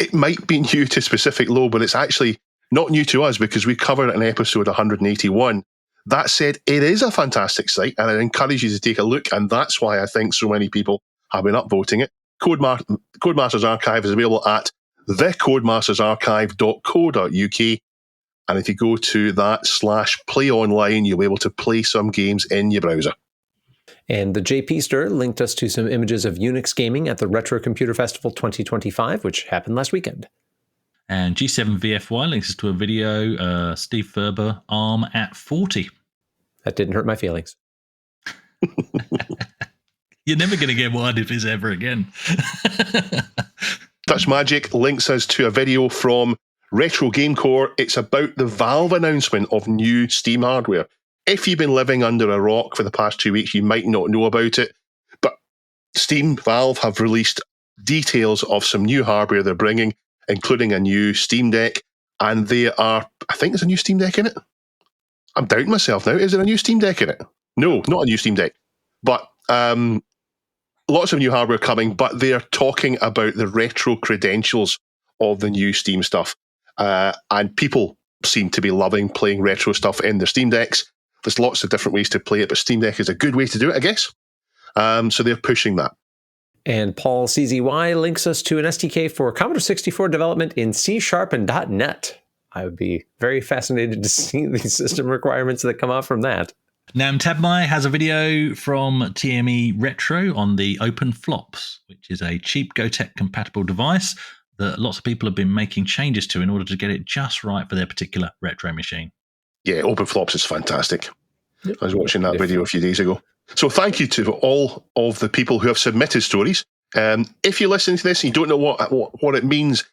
Speaker 1: It might be new to Specific Low, but it's actually not new to us because we covered it in episode 181. That said, it is a fantastic site, and I encourage you to take a look, and that's why I think so many people have been upvoting it. Codemasters Archive is available at thecodemastersarchive.co.uk, and if you go to that /play online, you'll be able to play some games in your browser.
Speaker 2: And the JPster linked us to some images of Unix gaming at the Retro Computer Festival 2025, which happened last weekend.
Speaker 6: And G7VFY links us to a video, Steve Ferber, ARM at 40.
Speaker 2: That didn't hurt my feelings.
Speaker 6: You're never going to get one if it's ever again.
Speaker 1: Touch Magic links us to a video from Retro Game Core. It's about the Valve announcement of new Steam hardware. If you've been living under a rock for the past 2 weeks, you might not know about it, but Valve have released details of some new hardware they're bringing, including a new Steam Deck, and I think there's a new Steam Deck in it. I'm doubting myself now. Is there a new Steam Deck in it? No, not a new Steam Deck. But lots of new hardware coming, but they're talking about the retro credentials of the new Steam stuff. And people seem to be loving playing retro stuff in their Steam Decks. There's lots of different ways to play it, but Steam Deck is a good way to do it, I guess. So they're pushing that.
Speaker 2: And Paul CZY links us to an SDK for Commodore 64 development in C# and .NET. I would be very fascinated to see the system requirements that come out from that.
Speaker 6: Nam Tabmai has a video from TME Retro on the Open Flops, which is a cheap Gotek compatible device that lots of people have been making changes to in order to get it just right for their particular retro machine.
Speaker 1: Yeah, Open Flops is fantastic. I was watching that video a few days ago. So thank you to all of the people who have submitted stories. If you listen to this and you don't know what it means,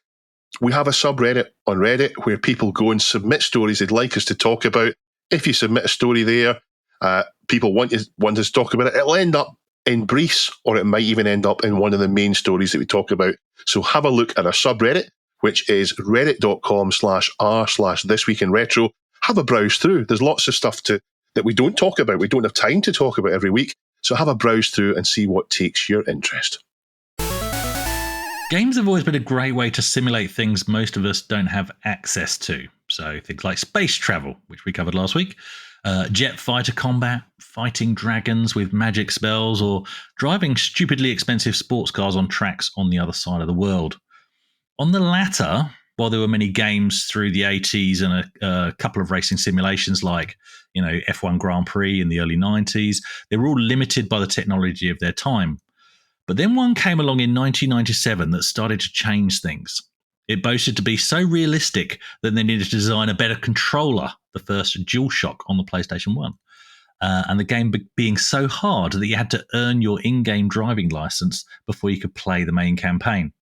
Speaker 1: we have a subreddit on Reddit where people go and submit stories they'd like us to talk about. If you submit a story there, people want us to talk about it. It'll end up in briefs, or it might even end up in one of the main stories that we talk about. So have a look at our subreddit, which is reddit.com/r/thisweekinretro. Have a browse through. There's lots of stuff that we don't talk about. We don't have time to talk about every week. So have a browse through and see what takes your interest.
Speaker 6: Games have always been a great way to simulate things most of us don't have access to. So things like space travel, which we covered last week, jet fighter combat, fighting dragons with magic spells, or driving stupidly expensive sports cars on tracks on the other side of the world. On the latter, while there were many games through the 80s and a couple of racing simulations like, F1 Grand Prix in the early 90s, they were all limited by the technology of their time. But then one came along in 1997 that started to change things. It boasted to be so realistic that they needed to design a better controller, the first DualShock on the PlayStation 1. And the game being so hard that you had to earn your in-game driving license before you could play the main campaign.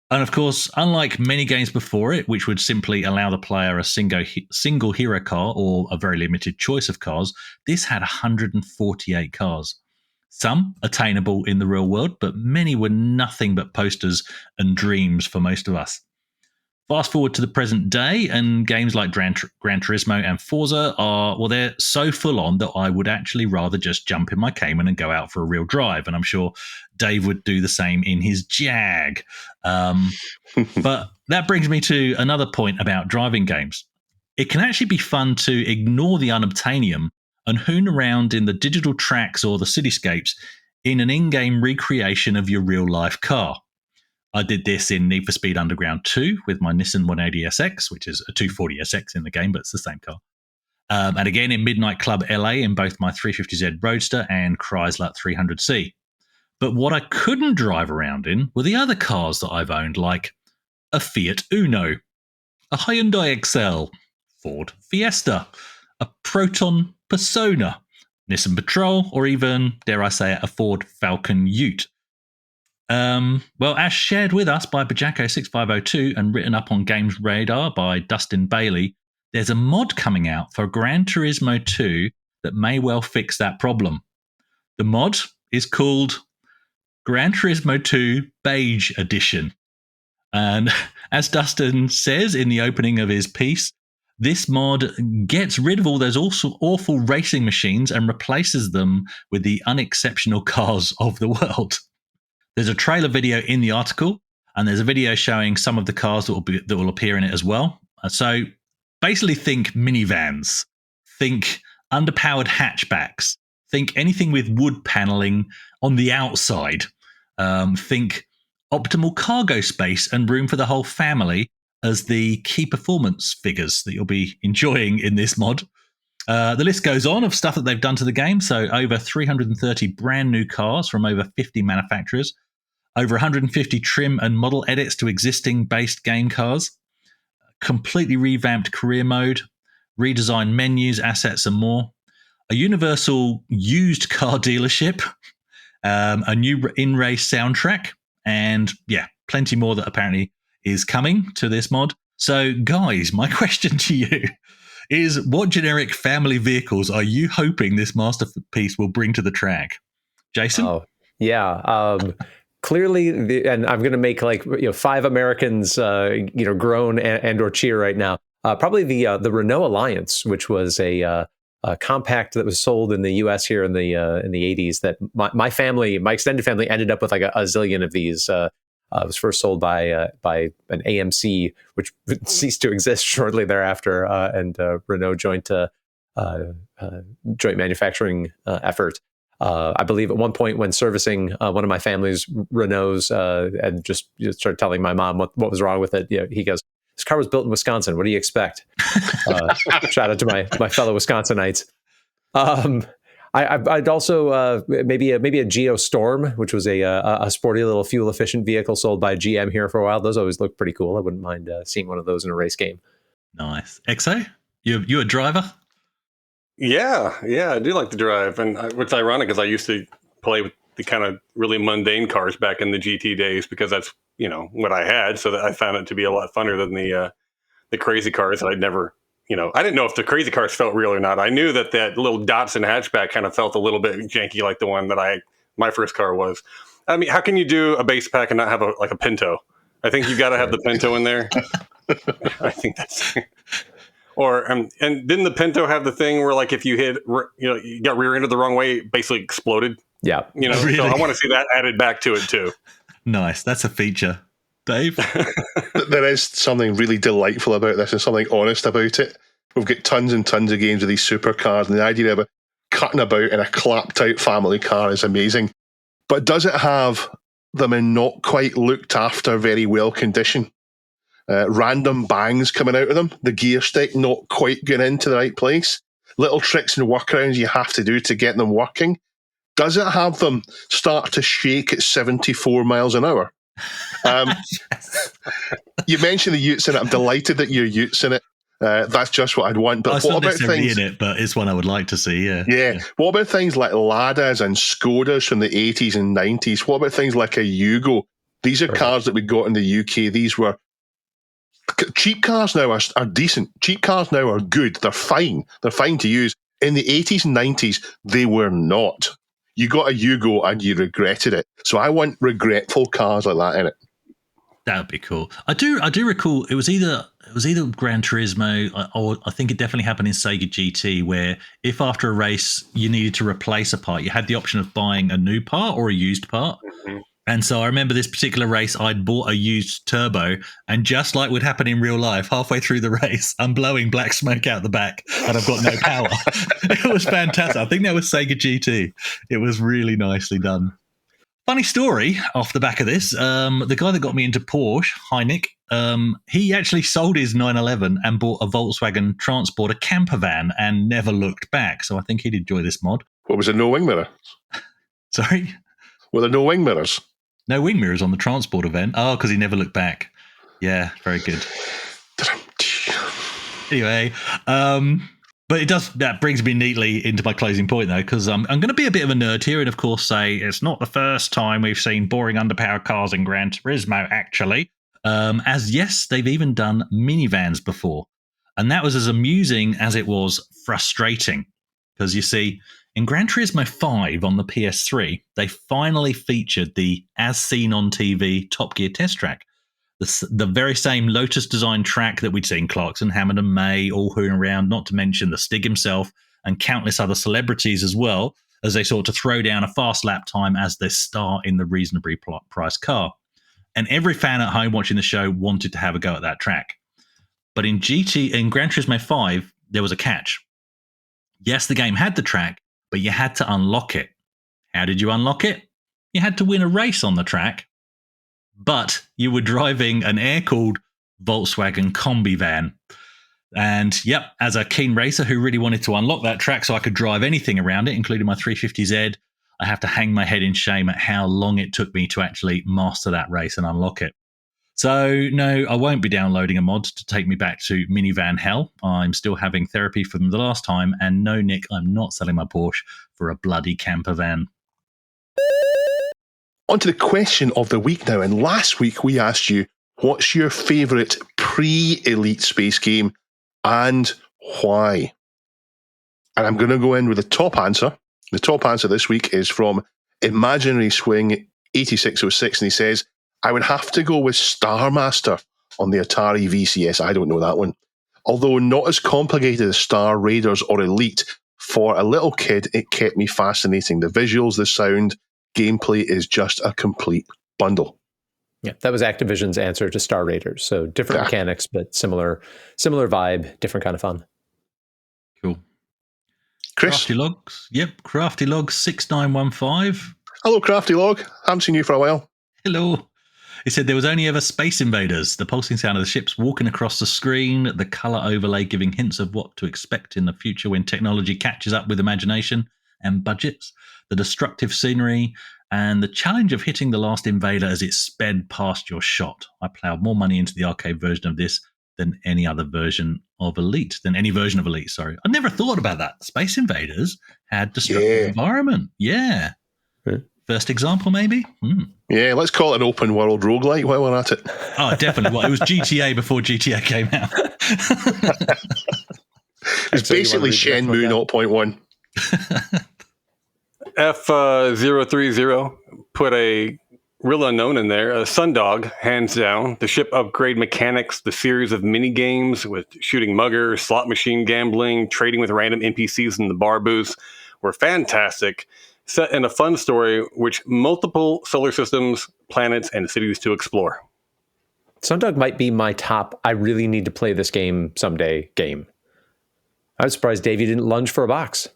Speaker 6: And of course, unlike many games before it, which would simply allow the player a single hero car or a very limited choice of cars, this had 148 cars. Some attainable in the real world, but many were nothing but posters and dreams for most of us. Fast forward to the present day, and games like Gran Turismo and Forza they're so full on that I would actually rather just jump in my Cayman and go out for a real drive. And I'm sure Dave would do the same in his Jag. But that brings me to another point about driving games. It can actually be fun to ignore the unobtainium and hoon around in the digital tracks or the cityscapes in an in-game recreation of your real-life car. I did this in Need for Speed Underground 2 with my Nissan 180SX, which is a 240SX in the game, but it's the same car. And again in Midnight Club LA in both my 350Z Roadster and Chrysler 300C. But what I couldn't drive around in were the other cars that I've owned, like a Fiat Uno, a Hyundai Excel, Ford Fiesta, a Proton Persona, Nissan Patrol, or even, dare I say it, a Ford Falcon Ute. Well, as shared with us by Bajako6502 and written up on Games Radar by Dustin Bailey, there's a mod coming out for Gran Turismo 2 that may well fix that problem. The mod is called Gran Turismo 2 Beige Edition. And as Dustin says in the opening of his piece, this mod gets rid of all those awful racing machines and replaces them with the unexceptional cars of the world. There's a trailer video in the article, and there's a video showing some of the cars that will appear in it as well. So basically think minivans, think underpowered hatchbacks, think anything with wood paneling on the outside, think optimal cargo space and room for the whole family as the key performance figures that you'll be enjoying in this mod. The list goes on of stuff that they've done to the game. So over 330 brand new cars from over 50 manufacturers, over 150 trim and model edits to existing based game cars, completely revamped career mode, redesigned menus, assets, and more, a universal used car dealership, a new in-race soundtrack, and plenty more that apparently is coming to this mod. So guys, my question to you is, what generic family vehicles are you hoping this masterpiece will bring to the track? Jason?
Speaker 2: Oh, yeah. Clearly, and I'm going to make 5 Americans, groan and or cheer right now. Probably the Renault Alliance, which was a compact that was sold in the U.S. here in the 80s. That my extended family, ended up with like a zillion of these. It was first sold by an AMC, which ceased to exist shortly thereafter, and Renault joint manufacturing effort. I believe at one point when servicing one of my family's Renaults, and just started telling my mom what was wrong with it, he goes, "This car was built in Wisconsin. What do you expect?" Shout out to my fellow Wisconsinites. I'd also maybe a Geostorm, which was a sporty little fuel efficient vehicle sold by GM here for a while. Those always look pretty cool. I wouldn't mind seeing one of those in a race game.
Speaker 6: Nice. Exo, you a driver?
Speaker 7: Yeah, I do like to drive, and what's ironic is I used to play with the kind of really mundane cars back in the GT days, because that's, what I had. So that I found it to be a lot funner than the crazy cars that I'd never, I didn't know if the crazy cars felt real or not. I knew that little Datsun hatchback kind of felt a little bit janky, like the one that my first car was. I mean, how can you do a base pack and not have a Pinto? I think you got to have the Pinto in there. I think that's... Or and didn't the Pinto have the thing where, like, if you hit, you got rear-ended the wrong way, it basically exploded?
Speaker 2: Yeah.
Speaker 6: Really?
Speaker 7: So I want to see that added back to it too.
Speaker 6: Nice. That's a feature. Dave?
Speaker 1: There is something really delightful about this and something honest about it. We've got tons and tons of games with these supercars, and the idea of cutting about in a clapped-out family car is amazing. But does it have them in not quite looked after, very well condition? Random bangs coming out of them, the gear stick not quite getting into the right place, little tricks and workarounds you have to do to get them working. Does it have them start to shake at 74 miles an hour? You mentioned the Utes in it. I'm delighted that you're Utes in it. That's just what I'd want. But
Speaker 6: what about things in it? But it's one I would like to see. Yeah.
Speaker 1: What about things like Ladas and Skodas from the 80s and 90s? What about things like a Yugo? These are cars that we got in the UK. These were cheap cars. Now are decent. Cheap cars now are good. They're fine. They're fine to use. In the 80s and 90s, they were not. You got a Yugo and you regretted it. So I want regretful cars like that in it.
Speaker 6: That would be cool. I do recall it was either Gran Turismo, or I think it definitely happened in Sega GT, where if after a race you needed to replace a part, you had the option of buying a new part or a used part. Mm-hmm. And so I remember this particular race, I'd bought a used turbo, and just like would happen in real life, halfway through the race, I'm blowing black smoke out the back and I've got no power. It was fantastic. I think that was Sega GT. It was really nicely done. Funny story off the back of this. The guy that got me into Porsche, Heineck, he actually sold his 911 and bought a Volkswagen Transporter camper van and never looked back. So I think he'd enjoy this mod.
Speaker 1: What was it? No wing mirror?
Speaker 6: Sorry?
Speaker 1: Were there no wing mirrors?
Speaker 6: No wing mirrors on the Transporter van. Oh, because he never looked back. Yeah, very good. Anyway, but that brings me neatly into my closing point, though, because I'm going to be a bit of a nerd here and, of course, say it's not the first time we've seen boring underpowered cars in Gran Turismo, actually. As yes, they've even done minivans before. And that was as amusing as it was frustrating. Because, you see, in Gran Turismo 5 on the PS3, they finally featured the as seen on TV Top Gear test track. The very same Lotus-designed track that we'd seen Clarkson, Hammond and May all hooning around, not to mention the Stig himself and countless other celebrities as well, as they sought to throw down a fast lap time as their star in the reasonably priced car. And every fan at home watching the show wanted to have a go at that track. But in Gran Turismo 5, there was a catch. Yes, the game had the track, but you had to unlock it. How did you unlock it? You had to win a race on the track, but you were driving an air-cooled Volkswagen Combi van. And, yep, as a keen racer who really wanted to unlock that track so I could drive anything around it, including my 350Z, I have to hang my head in shame at how long it took me to actually master that race and unlock it. So, no, I won't be downloading a mod to take me back to minivan hell. I'm still having therapy from the last time. And no, Nick, I'm not selling my Porsche for a bloody camper van.
Speaker 1: On to the question of the week now. And last week we asked you, what's your favourite pre-Elite Space game and why? And I'm going to go in with the top answer. The top answer this week is from Imaginary Swing 8606, and he says, I would have to go with Star Master on the Atari VCS. I don't know that one. Although not as complicated as Star Raiders or Elite, for a little kid, it kept me fascinating. The visuals, the sound, gameplay is just a complete bundle.
Speaker 2: Yeah, that was Activision's answer to Star Raiders. So different mechanics, but similar vibe, different kind of fun.
Speaker 6: Cool.
Speaker 1: Chris?
Speaker 6: Crafty Logs. Yep, Crafty Logs 6915.
Speaker 1: Hello, Crafty Log. Haven't seen you for a while.
Speaker 6: Hello. He said there was only ever Space Invaders, the pulsing sound of the ships walking across the screen, the colour overlay giving hints of what to expect in the future when technology catches up with imagination and budgets, the destructive scenery, and the challenge of hitting the last invader as it sped past your shot. I ploughed more money into the arcade version of this than any version of Elite, sorry. I never thought about that. Space Invaders had destructive environment. Yeah. First example, maybe?
Speaker 1: Yeah, let's call it an open world roguelike while we're at it.
Speaker 6: Oh, definitely. Well, it was GTA before GTA came out.
Speaker 1: It's basically Shenmue 0.1.
Speaker 7: F030 put a real unknown in there. Sundog, hands down. The ship upgrade mechanics, the series of mini games with shooting muggers, slot machine gambling, trading with random NPCs in the bar booths were fantastic. Set in a fun story which multiple solar systems, planets, and cities to explore.
Speaker 2: Sundog might be my top, I really need to play this game someday game. I was surprised Davey didn't lunge for a box.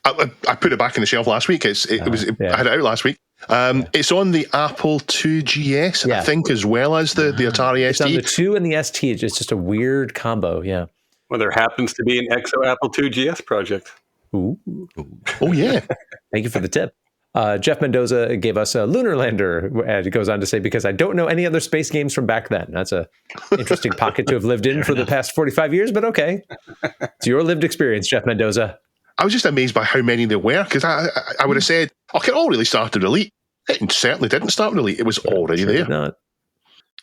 Speaker 1: I put it back in the shelf last week. I had it out last week. It's on the Apple 2GS, I think, as well as the Atari ST.
Speaker 2: It's on the 2 and the ST. It's just a weird combo, yeah.
Speaker 7: Well, there happens to be an Exo Apple 2GS project.
Speaker 2: Ooh.
Speaker 1: Oh, yeah.
Speaker 2: Thank you for the tip. Jeff Mendoza gave us a Lunar Lander, and it goes on to say, because I don't know any other space games from back then. That's a interesting pocket to have lived in for the past 45 years, but okay. It's your lived experience, Jeff Mendoza.
Speaker 1: I was just amazed by how many there were, because I would have said, it all really started with Elite. It certainly didn't start with Elite. It was already there.
Speaker 2: Not.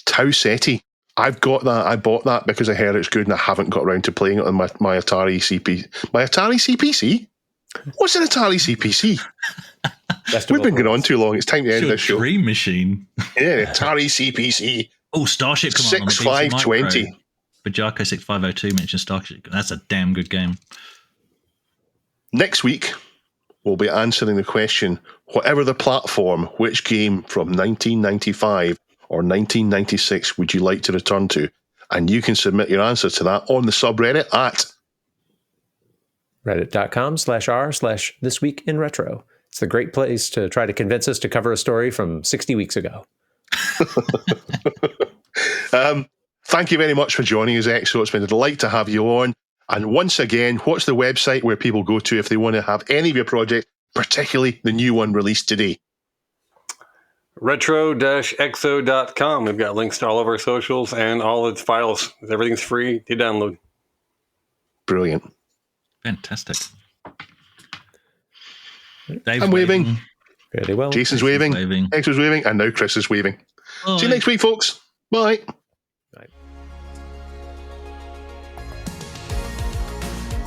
Speaker 1: Tau Ceti. I've got that. I bought that because I heard it's good and I haven't got around to playing it on my Atari CP. My Atari CPC? What's an Atari CPC? We've been going on too long. It's time to end this show.
Speaker 6: Dream machine.
Speaker 1: Yeah, Atari CPC.
Speaker 6: Oh, Starship Command
Speaker 1: 6520.
Speaker 6: Bajako 6502 mentioned Starship. That's a damn good game.
Speaker 1: Next week, we'll be answering the question, whatever the platform, which game from 1995 or 1996 would you like to return to? And you can submit your answer to that on the subreddit at
Speaker 2: reddit.com/r/thisweekinretro. It's a great place to try to convince us to cover a story from 60 weeks ago.
Speaker 1: Thank you very much for joining us, Exo. It's been a delight to have you on. And once again, what's the website where people go to if they want to have any of your projects, particularly the new one released today?
Speaker 7: retro-exo.com. We've got links to all of our socials and all its files. Everything's free to download.
Speaker 1: Brilliant.
Speaker 6: Fantastic.
Speaker 1: I'm waving.
Speaker 2: Very well.
Speaker 1: Jason's waving. Exo's waving. And now Chris is waving. Bye. See you next week, folks. Bye.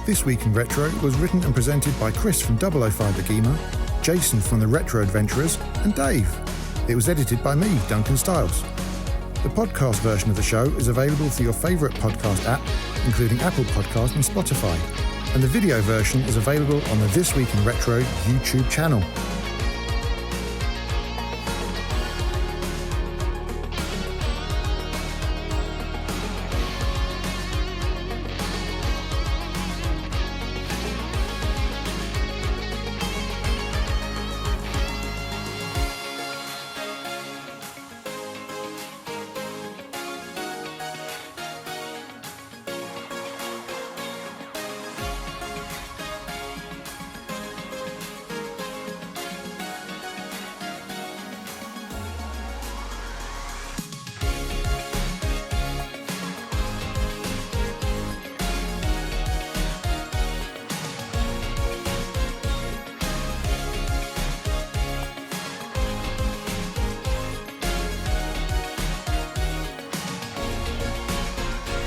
Speaker 3: This Week in Retro was written and presented by Chris from 005 AGIMA, Jason from the Retro Adventurers, and Dave. It was edited by me, Duncan Styles. The podcast version of the show is available for your favourite podcast app, including Apple Podcasts and Spotify. And the video version is available on the This Week in Retro YouTube channel.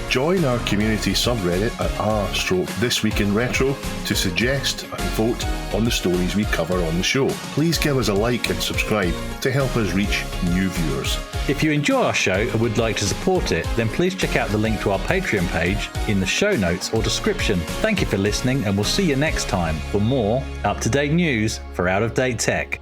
Speaker 1: Join our community subreddit at r/thisweekinretro to suggest and vote on the stories we cover on the show. Please give us a like and subscribe to help us reach new viewers.
Speaker 6: If you enjoy our show and would like to support it, then please check out the link to our Patreon page in the show notes or description. Thank you for listening, and we'll see you next time for more up-to-date news for out-of-date tech.